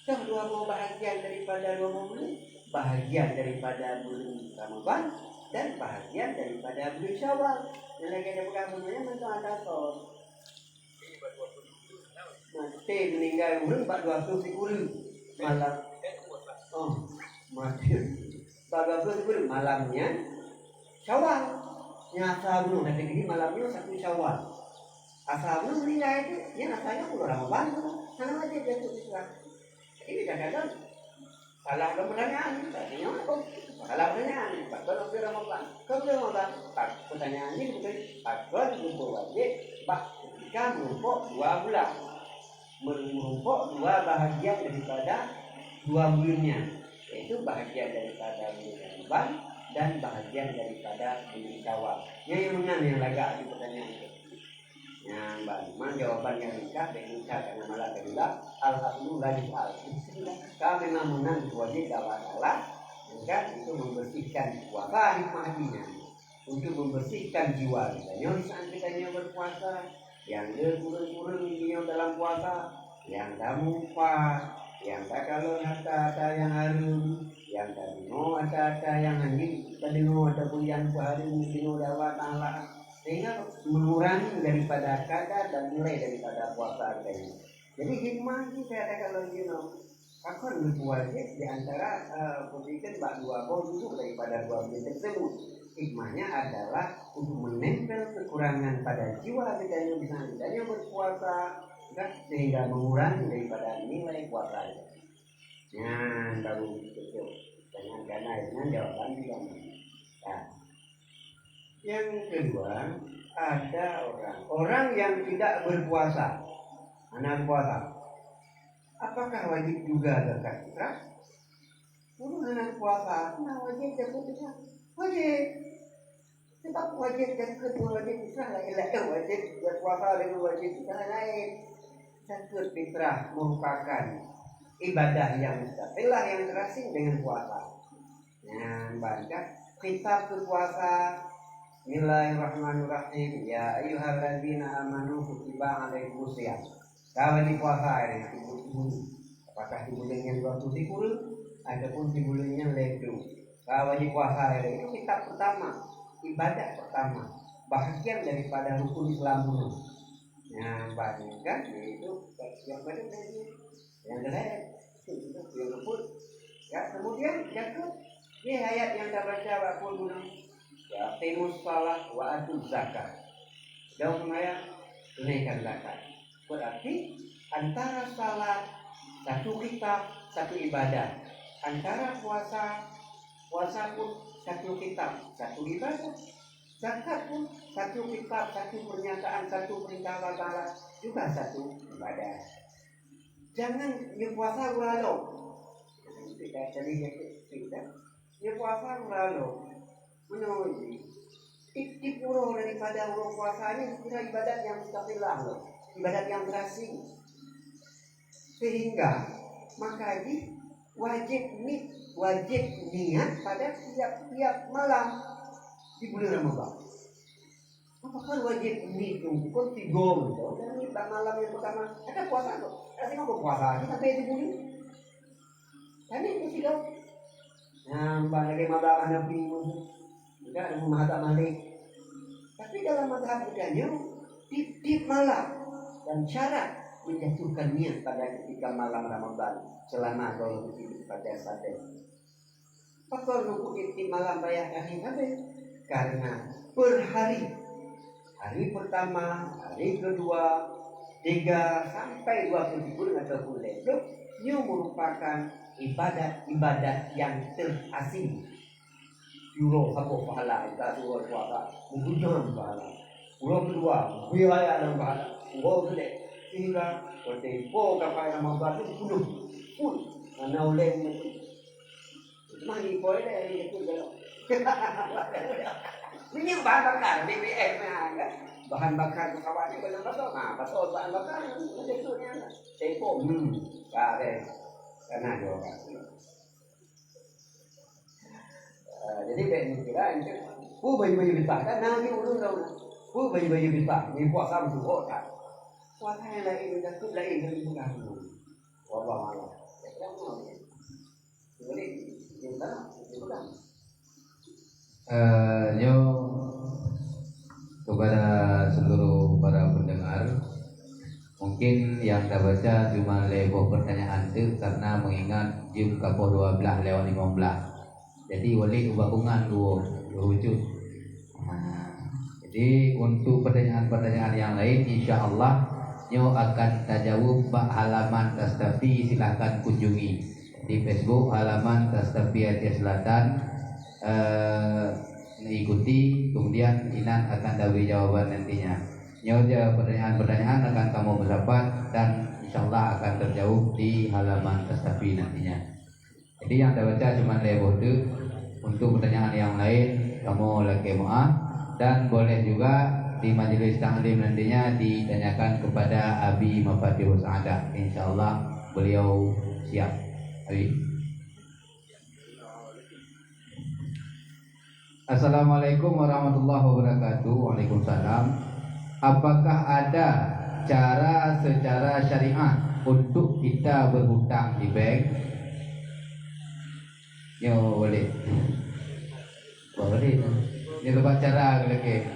Yang 2 buah bahagian daripada 2 buah bulan, bahagian daripada bulan Ramadan dan bahagian daripada bulan Syawal. Yang lagi ada pengamunnya mentok atator. Mati meninggal umur 420 malam. Oh, mati. 420 malamnya Syawal. Nyasa belum kata gini malamnya 1 Syawal. Asal belum meninggal itu, ya asalnya puluh Ramadan. Sana aja dia tuh Islam. Ini kadang-kadang salah pertanyaan, tadinya apa? Salah pertanyaan, kalau di Ramadan, pertanyaan ini betul. Kalau wajib, ketika menumpuk 2 bulan, menumpuk 2 bahagian daripada 2 bulannya, yaitu bahagian daripada bulan Ramadan dan bahagian daripada bulan Syawal. Yang mana yang lagak di pertanyaan itu? Yang bagaimana jawaban yang ringkas dan ringkas karena malah kedua alhamdulillah al kami memang menang wajib dalam maka itu membersihkan puasa hikmahnya untuk membersihkan jiwa kita. Yang saat kita berpuasa, yang kurang-kurang yang dalam puasa, yang tak muka, yang tak kalau ada yang harum, yang tak dino ada yang anjing, tak dino ataupun yang harum dino dawa ta'ala. Sehingga mengurangi daripada kadar dan nilai daripada puasa kita. Jadi hikmah ini saya kata kalau akan berwajib di antara posisi 2 duduk daripada 2 bulan tersebut. Hikmahnya adalah untuk menempel kekurangan pada jiwa kita yang misalnya berpuasa, sehingga mengurangi daripada nilai puasa. Yang baru itu dengan karena jawaban juga. Nah, yang kedua, ada orang yang tidak berpuasa, anak puasa. Apakah wajib juga zakat fitrah? Anak puasa, nah wajib zakat fitrah. Wajib. Sebab wajib zakat wajib fitrah lain. Wajib berpuasa dengan wajib fitrah lain. Zakat fitrah merupakan ibadah yang mustaqilah yang terasing dengan puasa. Yang baca kitab berpuasa. Bismillahirrahmanirrahim. Ya ayyuhalladzina amanu kutiba alaikumus shiyam. Kalau di puasa hari apakah di bulannya 20 ataupun di bulannya ledu. Kalau di puasa hari itu kitab pertama, ibadah pertama, bahagian daripada rukun Islam dulu. Yang banyak kan itu yang pada yang lain itu yang rukun. Ya kemudian jatuh ini ayat yang kita baca waktu dulu. Ya, timus salat wa atuz zakat. Dalam ayat tunaikan zakat. Berarti antara salat satu kitab, satu ibadah. Antara puasa pun satu kitab, satu ibadah. Zakat pun satu kitab, satu pernyataan, satu perintah Allah Ta'ala, juga satu ibadah. Jangan puasa lalu. Kita tadi kita puasa lalu. Menuju dipuro daripada orang puasa ini kira ibadat yang mustaqilah loh, ibadat yang terasing. Sehingga maka ini wajib niat pada tiap malam di bulan Ramadan. Apakah wajib niat itu kon tigong itu dan malam yang pertama ada puasa tuh, ada mau puasa kita sampai di bulan. Kan itu sih dong. Nah, bagi malam Nabi juga ada mazhab Malik. Tapi dalam mazhab budaya tip malam dan syarat menjatuhkan niat pada ketika malam Ramadan selama kalau begitu pada sadar. Faktor rukuk tip malam bayar hari karena per hari pertama, hari kedua, 3 sampai 20 ataupun lebih ini merupakan ibadat yang terasing. Euro satu pahala, kita dua puasa, menggunakan pahala. Pulau kedua, wilayah dalam pahala. Pulau gede, sehingga bertempo kapal Ramadan itu penuh, full. Karena oleh mandi boleh dari itu kalau. Ini bahan bakar, BBM ada. Bahan bakar kawannya benar betul, betul bahan bakar itu nya. Tempo, ada. Karena juga. Jadi kayak kira itu, bayi-bayi besar kan, nanti urus dong. Bayi-bayi besar, ini puasa berdoa kan. Puasa yang lain itu lain dari bukan dulu. Wabah malam. Ya kan mau. Jadi kita bukan. Yo kepada seluruh para pendengar, mungkin yang dah baca cuma level pertanyaan tu karena mengingat jam kapal 12:15. Jadi boleh hubungan dua wujud. Jadi untuk pertanyaan-pertanyaan yang lain, insya-Allah nyo akan tajawab halaman Tastafi, silahkan kunjungi di Facebook halaman Tastafi Aceh Selatan. Ikuti, kemudian Inan akan beri jawaban nantinya. Nyonya pertanyaan-pertanyaan akan kamu bersahabat dan insyaallah akan terjawab di halaman Tastafi nantinya. Jadi yang dah baca cuma level tu. Untuk pertanyaan yang lain kamu lagi maaf dan boleh juga di majlis taklim nantinya ditanyakan kepada Abi Mafatihus Sa'adah. Insyaallah beliau siap. Abi. Assalamualaikum warahmatullahi wabarakatuh. Waalaikumsalam. Apakah ada cara secara syariah untuk kita berhutang di bank? Ya boleh. Boleh. Ini tempat cara lagi.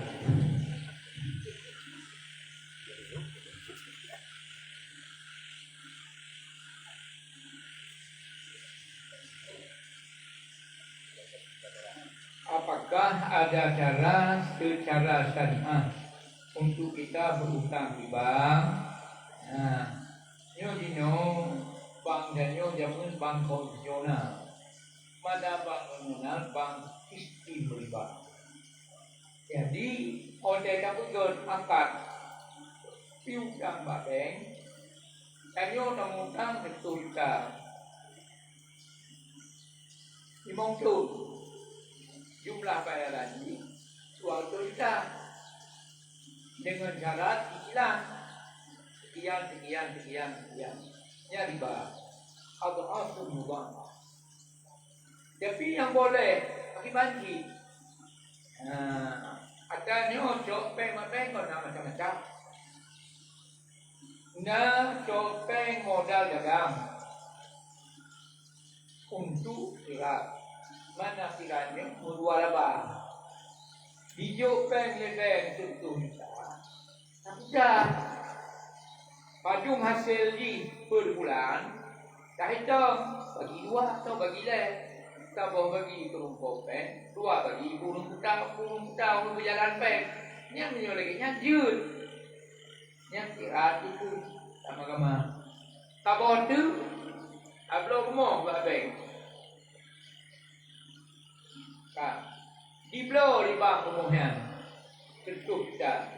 Apakah ada cara secara syariah untuk kita berhutang di bank? Nah, nyo bank dan jamun bank konvensional. Pada bank konvensional, bank sistem riba. Jadi, oleh kamu akad piutang bank, dan nyo mengutang betul kita. Dimongkul jumlah bayaran ini suatu kita dengan syarat cicilan sekian. Ya riba atau asal mubah. Tapi yang boleh bagi banci. Ada nyocok peng macam-macam. Nah, copeng modal dagang untuk kira mana kiranya dua laba. Hijau peng lebeng tentu kita. Sudah pajung hasil di per bulan dah hitung bagi dua atau bagi le. Tambah bagi kerumpuk peng, dua bagi burung putau untuk berjalan peng. Yang lagi nyajut. Yang kira itu sama-sama. Tambah tu ablo rumah buat peng. Di blow di bang umumnya tentu kita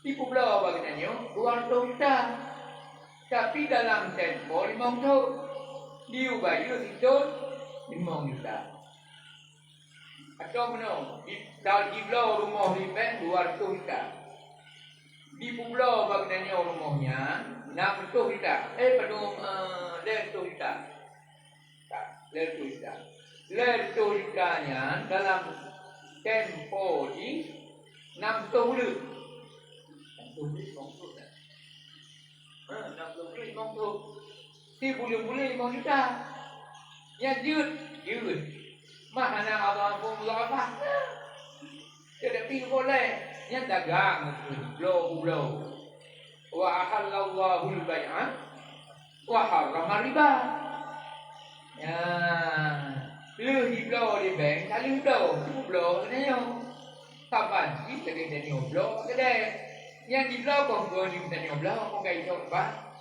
di blow bagiannya 200 juta tapi dalam tempo 5 tahun diubah itu 5 juta atau mana di blow rumah di bank 200 juta di blow bagiannya rumahnya 60 juta penuh 100 juta Lertulitanya dalam tempo di 60 bulan. 60 bulan. 60 bulan. Si bulan-bulan 5 juta. Yang jut. Mana Allah pun berapa? Tetapi boleh. Yang dagang blow. Wa ahallallahu al-bai'a wa harrama riba. Ya. Lu di blow di bank, kali blow ni yo. Kapan kita kena ni blow kedai. Yang di blow kau gua ni kita ni blow kau kai jok apa?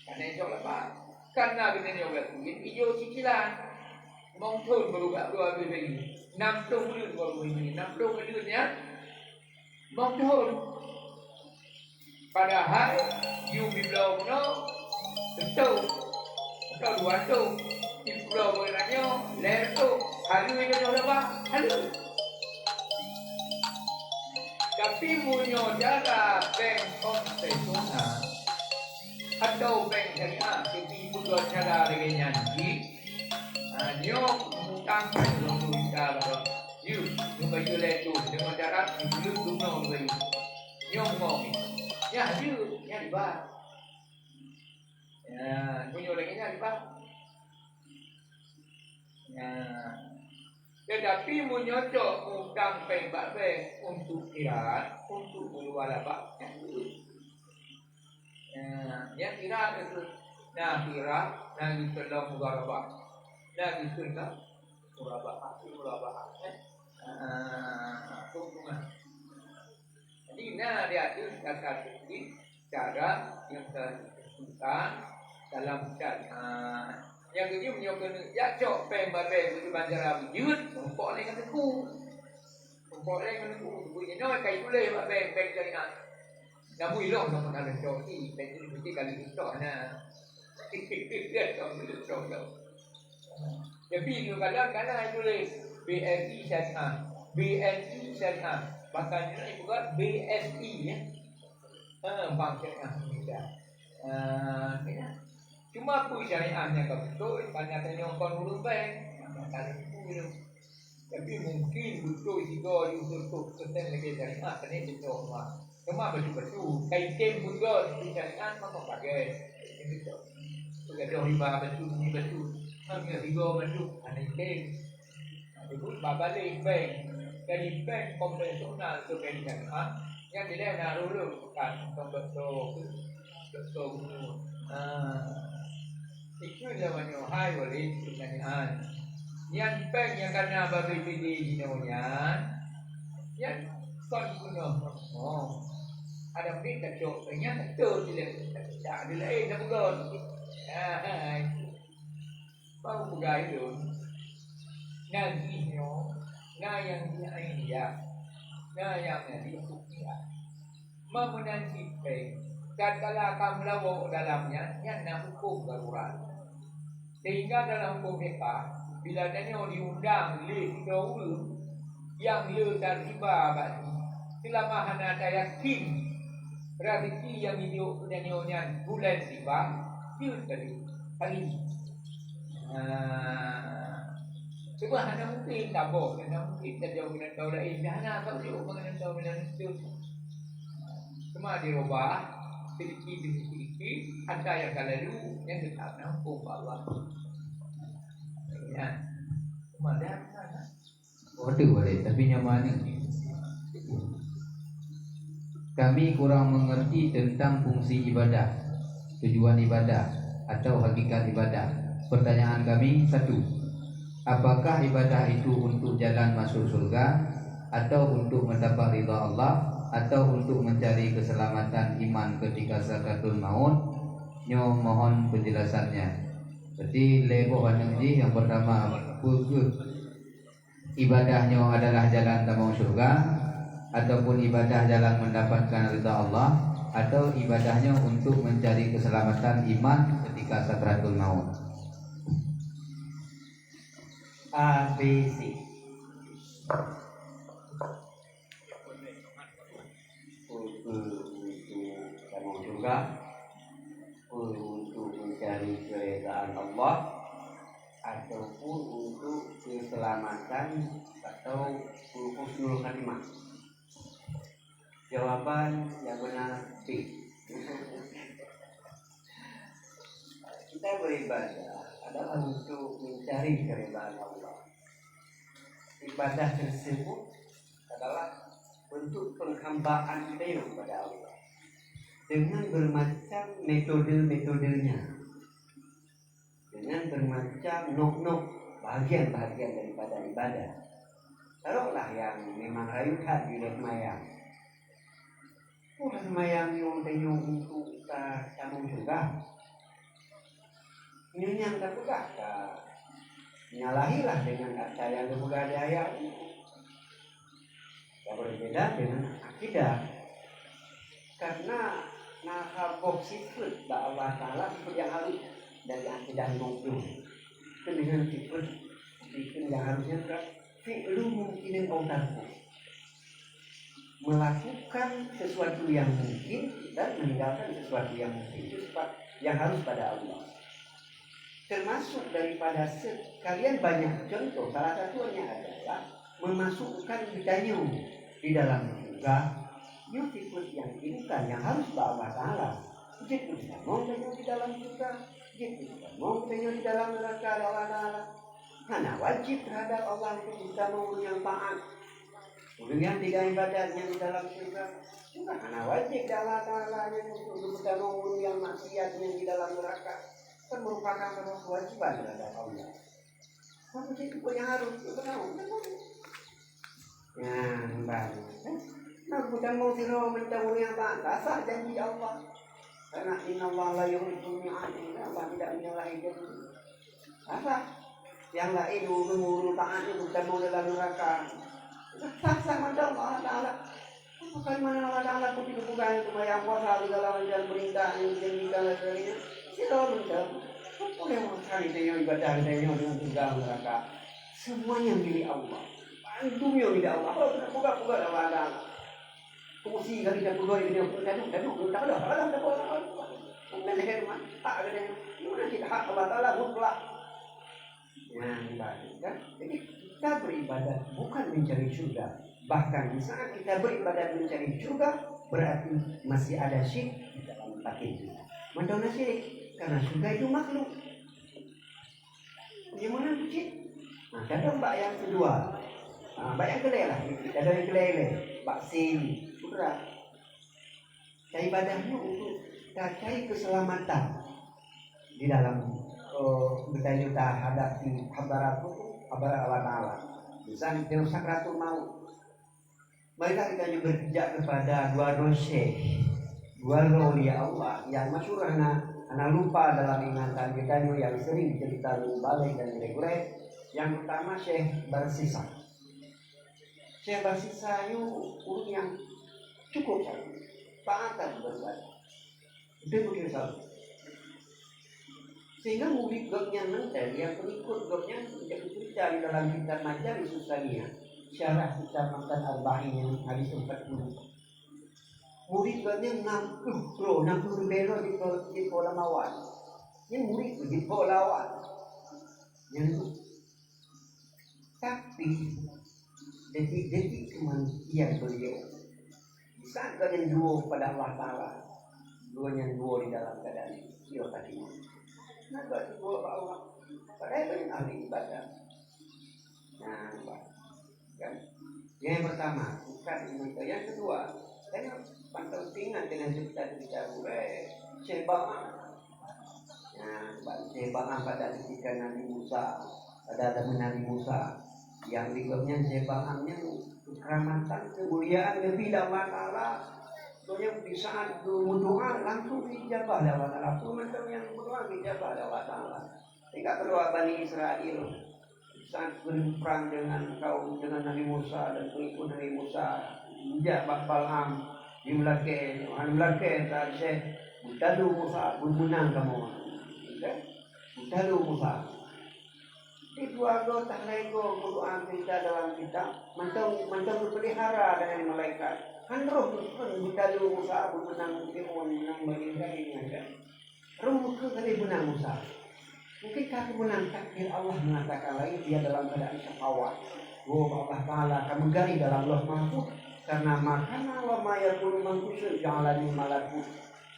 Karena jok apa? Karena kita ni blow tu hijau cicilan. Mungkin berubah dua beli. 60 bulan baru ini. 60 bulan ya. Mungkin padahal you di blow no tentu kalau dua tu, di pulau beranya, leher tu, halu ini apa? Halu. Tapi punya cara bank konvensional atau bank syariah, tapi punya cara dengan janji, nyo hutang belum kita baru, you bagi leher tu dengan cara belum guna bagi, nyo ngomong, ya you, ya riba. Ya, punya lagi ni apa? Nah, tetapi menyocok utang pembak untuk kira untuk berwalabak. Yang kira itu nah kira nah itu dalam mugarabah. Nah itu dalam murabah. Keuntungan. Jadi nah dia itu kata cara yang tertentukan dalam syariat. Yang kedua menyokong ya cok pembak itu banjar wujud untuk orang kata ku. Untuk orang kata ku bunyi nama kai boleh buat bank syariat. Namun ilok nak ada cok ni bank mesti kali itu nah. Dia tak boleh cok dah. Tapi itu kadang-kadang boleh BNI syariah. Bahkan ini juga BSI ya. Bank syariah Indonesia. Cuma apa syariahnya kau betul, banyak tanya kau dulu bank, tak ada. Tapi mungkin betul jika untuk kesen lagi syariah, kena betul mah. Cuma betul. Kaitan betul di syariah maka pakai. Betul. Kalau riba betul. Hanya riba betul, ada ikan. Betul, babalik bank. Dari bank konvensional ke bank syariah, yang tidak nak dulu kan, betul. Itu namanya hai boleh pertanyaan. Yang bank yang karena babi di dunia, yang kon guna. Ada berita coknya betul tidak ada lain dah bukan. Baru buka itu. Nantinya, yang dia, yang dia dia. Memenanti bank. Katalah kamu lawa dalamnya, yang nak hukum darurat. Sehingga dalam hukum mereka, bila tanya diundang le dahulu, yang le dan riba bagi, selama hana ada yakin rezeki yang hidup nyanyonya bulan riba, dia tadi hari ini. Cuma hana mungkin tak boleh, hana mungkin tak jauh dengan tahu lain, hana tak jauh dengan tahu dengan itu. Cuma dirubah. Sedikit ada yang lalu yang tetap hukum Allah. Ya, kemudian boleh, tapi nyaman ni. Kami kurang mengerti tentang fungsi ibadah, tujuan ibadah atau hakikat ibadah. Pertanyaan kami satu, apakah ibadah itu untuk jalan masuk surga atau untuk mendapat ridha Allah? Atau untuk mencari keselamatan iman ketika sakratul maut? Nyo mohon penjelasannya. Jadi lebo hanji yang pertama, ibadahnya adalah jalan tamang surga, ataupun ibadah jalan mendapatkan ridha Allah, atau ibadahnya untuk mencari keselamatan iman ketika sakratul maut. ABC. Untuk surga, untuk mencari keridhaan Allah, ataupun untuk keselamatan atau husnul khatimah. Jawaban yang benar B. Kita beribadah adalah untuk mencari keridhaan Allah. Ibadah tersebut adalah bentuk penghambaan kita kepada Allah dengan bermacam metode-metodenya, dengan bermacam nok-nok bahagian-bahagian daripada ibadah. Taruhlah yang memang rayukan di semayang. Semayang yang tayung untuk kita sambung juga. Ini yang tak pegah. Nyalahilah dengan kata yang berbuka di ayat ini. Berbeda dengan akidah, karena nakabok sifat Allah Ta'ala sifat yang harus dari akidah itu dengan sifat yang harusnya fi'lu mungkinin autarku, melakukan sesuatu yang mungkin dan meninggalkan sesuatu yang mungkin. Itu sifat yang harus pada Allah. Termasuk daripada sekalian banyak contoh, salah satunya adalah memasukkan bidanya di dalam surga, sifat yang diinginkan yang harus Allah Ta'ala. Jadi kita mau tanya di dalam surga, jadi kita mau tanya di dalam neraka Allah Ta'ala. Karena wajib terhadap Allah itu kita mau yang taat. Kemudian 3 ibadat yang di dalam surga juga karena wajib Allah Ta'ala untuk kita mau yang maksiat yang di dalam neraka kan merupakan kewajiban terhadap Allah. Kamu itu punya harus itu tahu. Ya, baru. Nah, bukan mau siro mencabut yang tak sah janji Allah. Karena inna Allah la yuhibbul mu'tadin. Allah tidak menyalahi janji. Apa? Yang lain ngurus taat itu bukan mau dalam neraka. Sah macam Allah Ta'ala. Bukan mana Allah Ta'ala putih bukan cuma yang puasa segala macam perintah yang dijanjikan dan sebagainya. Siro mencabut. Boleh sekali tanya ibadah tanya dengan segala neraka. Semuanya milik Allah. Dunia milik Allah. Kalau tidak buka Allah Ta'ala. Fungsi kali dah puluh ini dah tak ada bukan leher mah tak ada mana kita hak Allah Taala mutlak yang baik kan. Jadi kita beribadat bukan mencari surga, bahkan di saat kita beribadat mencari surga berarti masih ada syirik di dalam hati kita. Mana syirik? Karena surga itu makhluk. Bagaimana syirik? Nah, ada mbak yang kedua, mbak yang kedua lah, ada yang kedua, mbak sin. Berat. Cari ibadahnya untuk cari keselamatan di dalam kita hadapi habarat Allah Ta'ala. Misalnya di sakratul maut, mereka ditanya berpijak kepada dua dosyekh, dua awliya Allah yang masyhur anak lupa dalam ingatan kita yang sering diceritakan balik dan reguler. Yang pertama Syekh Barsisa. Syekh Barsisa itu orang yang cukup saja, taatan beribadah. Dia begitu saja. Sehingga murid gopnya nanti yang pengikut gopnya menjadi cerita di dalam kitab Majalis Susania, syarah kitab Matan Arba'in yang hadis 40. Murid gopnya 60 belo di Pola Mawar. Ini murid di Polawat. Yang tapi detik-detik kematian beliau. Saat kalian dua pada Allah Ta'ala, duanya dua di dalam keadaan dia tadi. Kenapa dua pada Allah? Padahal kalian ahli ibadah. Nah, kan? Yang pertama, bukan itu. Yang kedua, saya pantau tinggal dengan cerita-cerita Syeba'an. Nah, Syeba'an pada ketika Nabi Musa, pada Nabi Musa, yang berikutnya Syeba'annya keramatan, kemuliaan lebih dari Allah Ta'ala. Soalnya di saat berdoa langsung dijabah oleh Allah Ta'ala. Macam yang berdoa dijabah oleh Allah Ta'ala. Tidak perlu Bani Israel saat berperang dengan kaum dengan Nabi Musa dan pengikut Nabi Musa. Dijabah Bal'am di belakang saat Syekh Butalu Musa bermenang kamu. Butalu Musa. Itu agak tak lego berdoa kita dalam kita macam berpelihara dengan malaikat. Kan roh pun kita dulu Musa menang menang bagi ini ada. Roh muka kali menang Musa. Mungkin kaki menang takdir Allah mengatakan lagi dia dalam keadaan syafawat. Allah Ta'ala akan menggali dalam Lauh Mahfuz karena makana wa ma yakunu manfusun ja'alani malakut.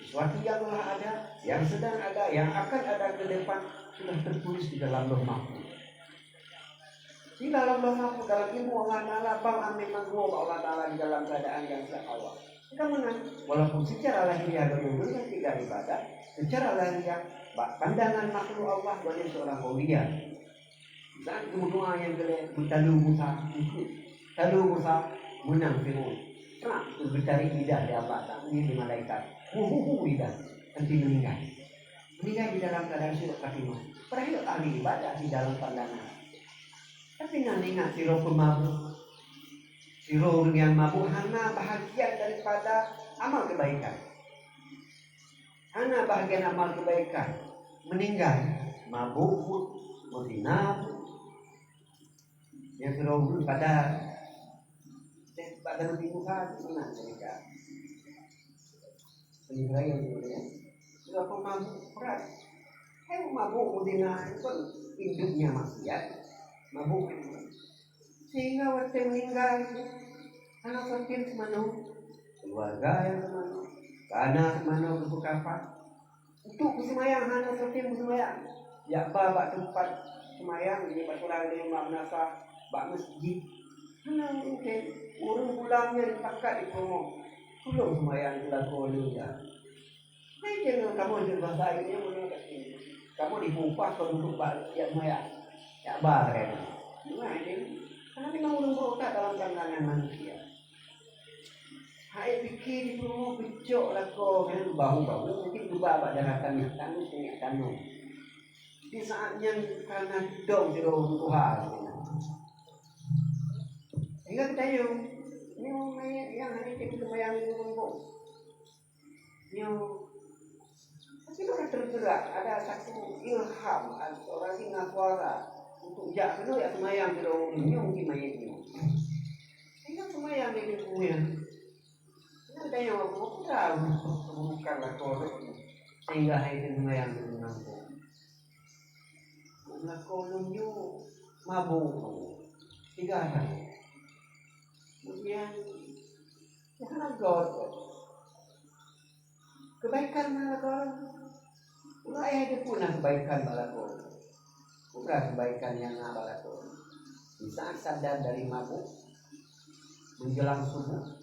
Sesuatu yang telah ada, yang sedang ada, yang akan ada ke depan sudah tertulis di dalam Lauh Mahfuz. Di dalam Lauh dalam ilmu Allah Ta'ala Bang memang Allah Ta'ala di dalam keadaan yang syafawat. Kita menang walaupun secara lahiriah yang tidak ibadah, secara lahiriah pandangan makhluk Allah bagi seorang aulia. Saat doa yang gede Talu Musa menang Fir'aun. Terang itu bercari lidah di Allah Ta'ala di malaikat. Lidah nanti meninggal di dalam keadaan syirik kafirah. Padahal ahli ibadah di dalam pandangan. Tapi nanti ingat siro pemabuk, siro yang mabuk hana bahagian daripada amal kebaikan. Hana bahagian amal kebaikan. Meninggal mabuk, berzina. Yang siro pada Nabi Musa mana mereka? Peninggal yang dia. Siro pemabuk berat. Mabuk berzina itu kan hidupnya maksiat. Mabuk sehingga waktu meninggal anak yatim semano keluarga yang semano anak semano berkafat untuk bersemayam anak yatim bersemayam ya babak tempat semayang di baturan di rumah menasa bak masjid. Mana mungkin urung pulangnya dipakai di promo. Belum semayang di lagu ya. Hai jangan kamu di bahasa ini mana kasih. Kamu dibuka kalau duduk bak ya semayang. Ya bar kan. Gimana ini? Karena memang urung berotak dalam pandangan manusia. Hai pikir di promo becok lah kau kan bau-bau mungkin juga bak daratan yang tanu punya tanu. Di saatnya karena dong di roh Tuhan. Hingga kita yuk, ini yang hari ini kita bayang di rumah. Yuk, tapi orang tergerak ada satu ilham, orang yang ngasuara untuk jak kena ya semayang di roh ini mungkin mayatnya. Hingga semayang di rumah. Hingga kita yang aku tahu bukanlah korek sehingga hari ini semayang di rumah. Kolom yu mabuk 3 hari. Kemudian jangan god. Kebaikan malah god. Ulai ada pun kebaikan malah god. Bukan kebaikan yang malah god. Di saat sadar dari mabuk menjelang subuh,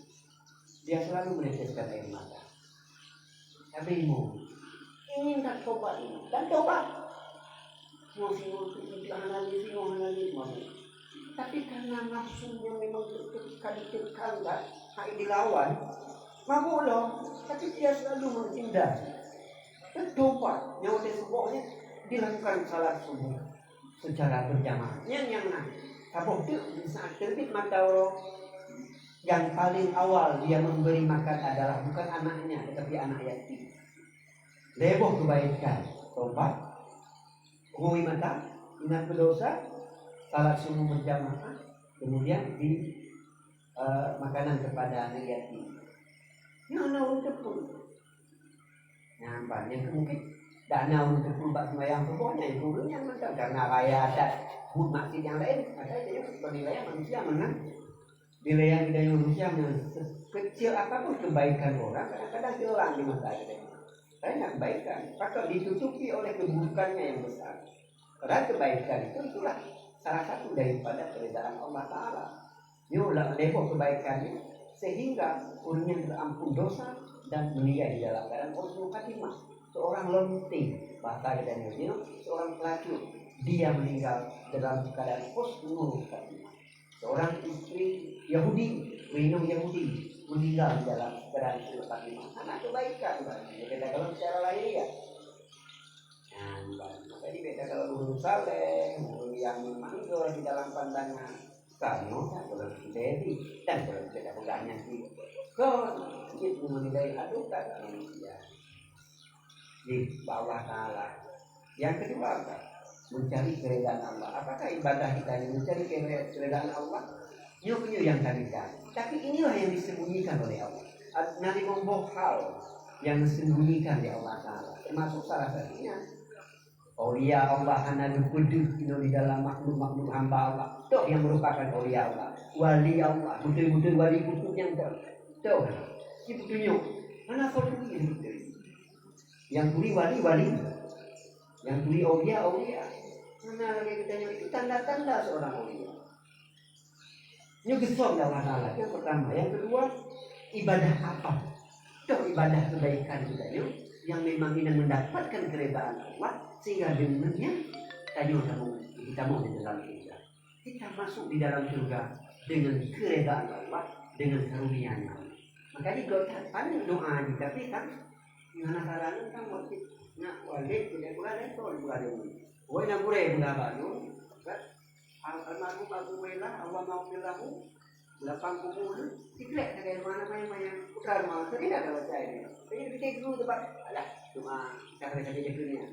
dia selalu meneteskan air mata. Tabimu ingin tak tobat ini dan tobat. Singo-singo mau. Tapi karena nafsunya memang ditekan kan, hai dilawan, mabuk loh. Tapi dia selalu menghindar. Bertobat, nyawa sebuahnya dilakukan salat subuh secara berjamaah. Yang kabur tu di saat terbit matahari yang paling awal dia memberi makan adalah bukan anaknya, tetapi anak yatim. Leboh kebaikan, tobat. Ngui mata, ingat berdosa, salat subuh berjamaah, kemudian di makanan kepada anak yatim. Yang naun tepul, yang mungkin tak naun tepul bak semayang pokoknya yang turun yang macam karena raya adat hud maksud yang lain, ada jadi penilaian manusia menang, nilaian budaya manusia yang kecil apapun kebaikan orang kadang-kadang hilang di mata kita. Banyak kebaikan, maka ditutupi oleh keburukannya yang besar. Karena kebaikan itulah salah satu daripada keridaan Allah Ta'ala. Nyulah level kebaikannya sehingga orangnya terampun dosa dan meninggal di dalam keadaan husnul khatimah. Seorang lonting, bahasa kita seorang pelacur, dia meninggal dalam keadaan husnul khatimah. Seorang istri Yahudi, minum Yahudi, meninggal di dalam keadaan husnul khatimah. Karena kebaikan, kita kalau secara lahir ya. Jadi beda kalau urus saleh, yang manggil di dalam pandangan kamu tak boleh jadi dan boleh beda pegangnya sih. Kau itu menilai adukan manusia di bawah Ta'ala. Yang kedua apa? Mencari keridaan Allah. Apakah ibadah kita ini mencari keridaan Allah? Nyuk yang tadi kan. Tapi inilah yang disembunyikan oleh Allah. Nabi membawa hal yang disembunyikan di Allah Ta'ala. Termasuk salah satunya Aulia Allah hana dukuduk di dalam makhluk-makhluk hamba Allah. Itu yang merupakan aulia Allah. Wali Allah. Betul-betul wali kutub yang itu. Itu tunjuk. Mana kau tuli itu? Yang tuli wali. Yang tuli aulia. Mana lagi kita itu tanda-tanda seorang aulia. Ini gesok Allah Ta'ala. Yang pertama. Yang kedua, ibadah apa? Itu ibadah kebaikan kita yang memang tidak mendapatkan keridaan Allah. Sehingga dengannya kita mau di dalam surga. Kita masuk di dalam surga dengan keredaan Allah, dengan karunia-Nya. Makanya kalau doa kita tapi kan mana caranya kan waktu nak walik tidak boleh tol boleh. Woi nak boleh bukan baru. Almarhum Abu Wailah Allah maghfirlahu 80 tiklek dari mana bukan mau tidak ada baca ini. Tapi kita dulu tempat alah cuma cara kita jadinya.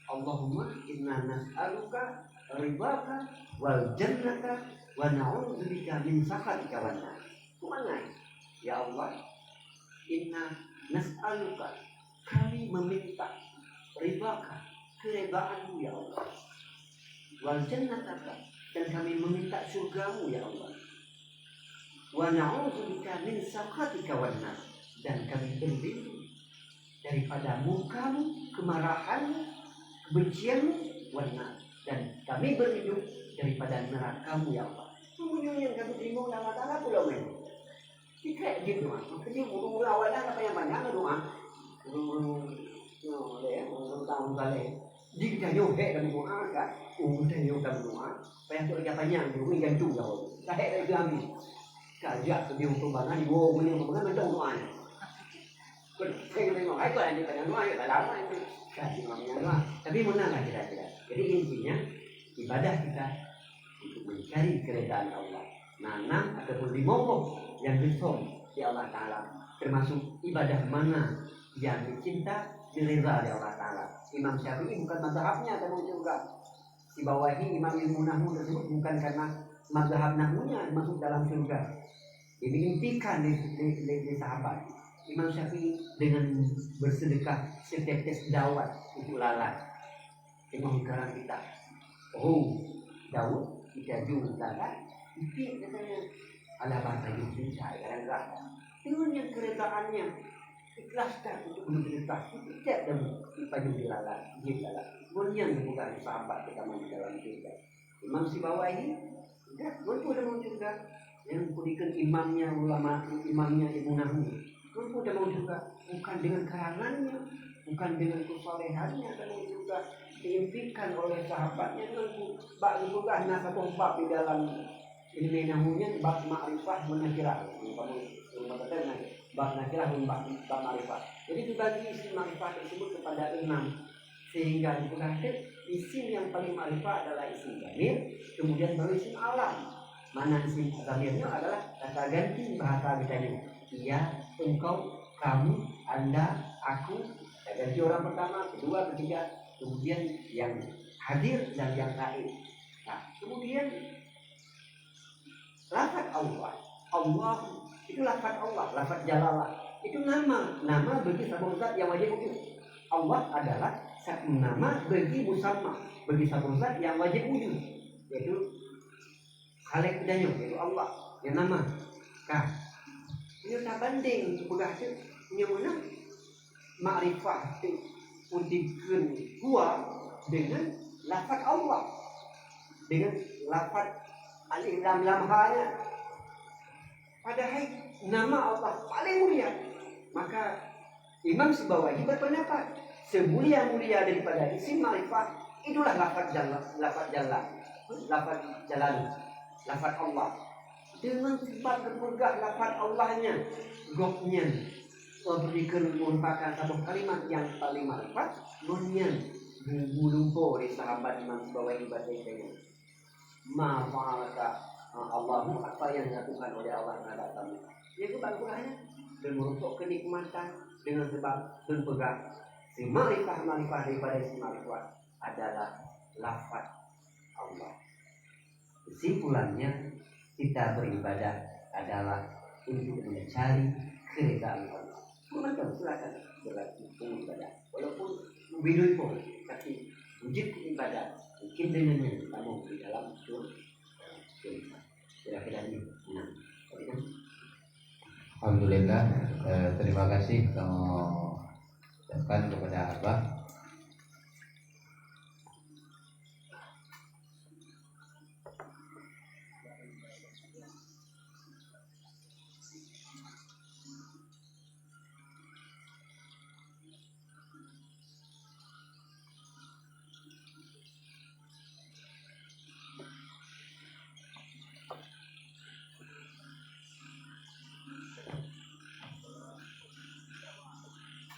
Allahumma inna nas'aluka ridhaka wal jannata wa na'udzubika min sakhatika wan nar. Kumana? Ya Allah, inna nas'aluka, kami meminta ridhaka, keredaanmu ya Allah. Wal jannata, dan kami meminta surgamu ya Allah. Wa na'udzubika min sakhatika wan nar, dan kami berlindung daripada murkamu, kemarahanmu, kebencianmu, warna dan kami berlindung daripada neraka-Mu ya Allah. Semuanya yang kami terima dalam tanah pulau ini. Kita gitu mah. Jadi mulu awal dah apa yang banyak doa. Tahun kali. Jika kita yohe kami doa kan, udah yohe kami doa. Supaya tu lagi banyak dulu ikan tu ya Allah. Kahek lagi kami. Kajak tu dia untuk mana di bawah punya mana macam doa. Saya memang itu yang kita doa ya lama itu. Kasih namanya doa. Tapi mana lah kira-kira. Jadi intinya ibadah kita untuk mencari keredaan Allah. Nanam ataupun dimogok yang besar di Allah Ta'ala. Termasuk ibadah mana yang dicinta direza oleh Allah Ta'ala. Imam Syafi'i bukan mazhabnya atau juga di bawahi Imam Ilmu Nahwu tersebut bukan karena mazhab nahwunya masuk dalam surga. Dimimpikan di sahabat Imam Syafi'i dengan bersedekah setetes dawat untuk lalat. Imam sekarang kita, oh Daud kita juga lalat. Itu katanya ala bahasa Indonesia kadang-kadang dengan yang keredaannya ikhlaskan untuk menderita tidak dan dipaju dilalat yang bukan sahabat kita di dalam surga. Imam Sibawahi tidak mampu ada mau surga yang kudikan imamnya ulama imamnya Ibnu Nahwu mampu ada mau surga bukan dengan karangannya bukan dengan kesolehannya dan juga diimpikan oleh sahabatnya mampu bak juga satu bab di dalam ini namanya bab ma'rifah menakirah. Kamu mengatakan bab nakirah dan bab ma'rifah. Jadi dibagi isi ma'rifah tersebut kepada 6 sehingga dikatakan isim yang paling ma'rifah adalah isim dhamir, kemudian baru isim alam. Mana isim dhamirnya adalah kata ganti bahasa ditanya. Ia, engkau, kamu, anda, aku. Kata ganti orang pertama, kedua, ketiga, kemudian yang hadir dan yang gaib. Nah, kemudian lafaz Allah, Allah itu lafaz Allah, lafaz Jalalah itu nama bagi satu zat yang wajib wujud. Allah adalah satu nama bagi musamma, bagi satu zat yang wajib wujud, yaitu khalik danya, yaitu Allah yang nama. Kah, ini tak banding berhasil punya mana makrifat utikan gua dengan lafaz Allah, dengan lafaz alif lam hanya padahal nama Allah paling mulia. Maka Imam Sibawahi berpendapat semulia-mulia daripada isim ma'rifah itulah lafaz jalal, lafaz Allah. Dengan sebab berpegah lafaz Allahnya, goknya memberikan merupakan satu kalimat yang paling ma'rifat, goknya lumpuh oleh sahabat Imam Sibawahi bahasanya. Ma fa'alaka Allahu apa yang dilakukan oleh Allah terhadap kamu. Yaitu Al-Qur'an dan merupakan kenikmatan dengan sebab berpegang si ma'rifah daripada si ma'rifah adalah lafaz Allah. Kesimpulannya kita beribadah adalah untuk mencari keridaan Allah. Teman-teman silakan beribadah walaupun bidul pun tapi wujud ibadah mungkin dengan yang kamu di dalam surga. Kira-kira ini. Alhamdulillah, terima kasih kamu ucapkan kepada Abah.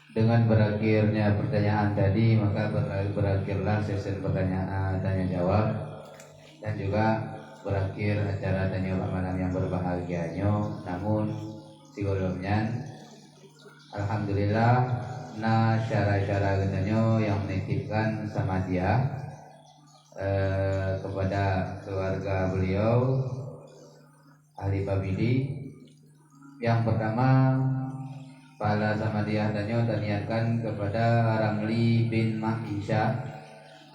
Dengan berakhirnya pertanyaan tadi, maka berakhirlah sesi pertanyaan tanya jawab dan juga berakhir acara tanya jawab malam yang berbahagianya. Namun sebelumnya, alhamdulillah, cara-cara katanya yang menitipkan sama dia kepada keluarga beliau ahli famili. Yang pertama, Pala sama dia taniatkan kepada Ramli bin Mahisha,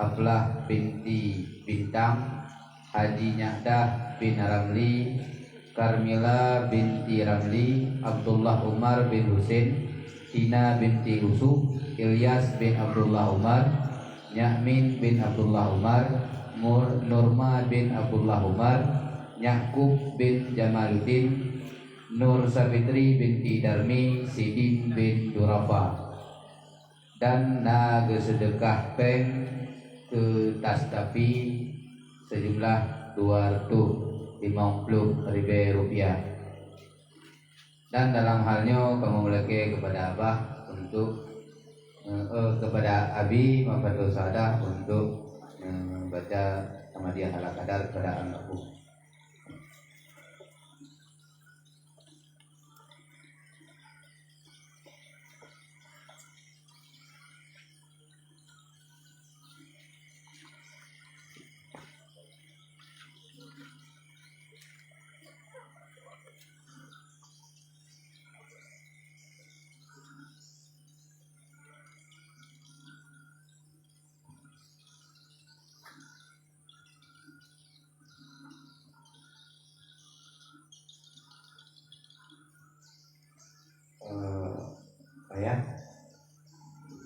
Haflah binti Bintang, Haji Nyahdah bin Ramli, Karmila binti Ramli, Abdullah Umar bin Husin, Tina binti Yusuf, Ilyas bin Abdullah Umar, Nyahmin bin Abdullah Umar, Nurma bin Abdullah Umar, Yakub bin Jamaluddin, Nur Sabitri binti Darmi, Sidin bin Durafa. Dan naga sedekah peng ke Tastafi sejumlah 250.000 rupiah. Dan dalam halnya kamu mulai kepada Abah untuk kepada Abi Mafatul Sadah untuk baca Ahmadiyah ala kadar kepada anakku. Ayah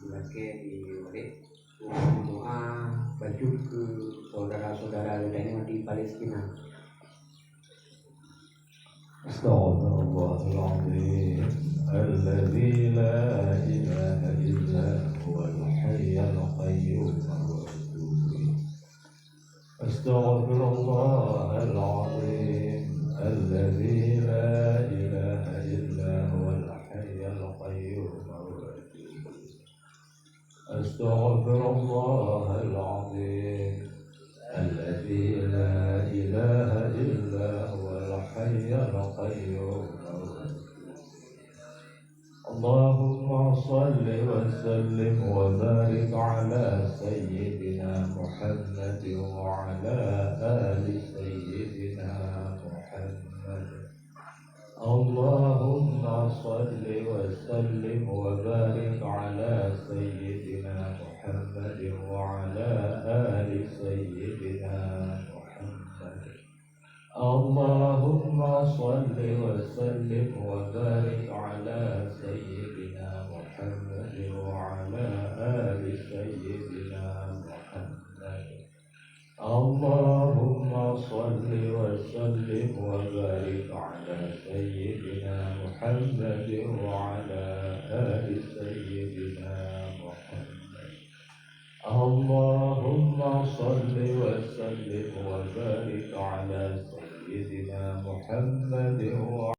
laki di balik doa baju ke saudara-saudara kita ini di Palestina. Astaghfirullahaladzim Alladzi la ilaha illa huwal hayyul qayyum Astaghfirullahaladzim Alladzi la ilaha illa huwal hayyul qayyum Astaghfirullahaladzim Alladzi la ilaha illa huwal hayyul qayyum Allahumma salli wa sallim wa barik ala sayyidina Muhammad wa ala ali sayyidina Muhammad Allahumma salli wa sallim wa barik ala sayyidina Muhammad wa ala ali sayyidina Muhammad Allahumma salli wa sallim wa barik ala sayyidina Muhammad wa ala ali sayyidina Muhammad Allahumma salli wa sallim wa barik ala sayyidina Muhammad wa ala ali sayyidina Muhammad Allahumma salli wa sallim wa barik ala sayyidina Muhammad wa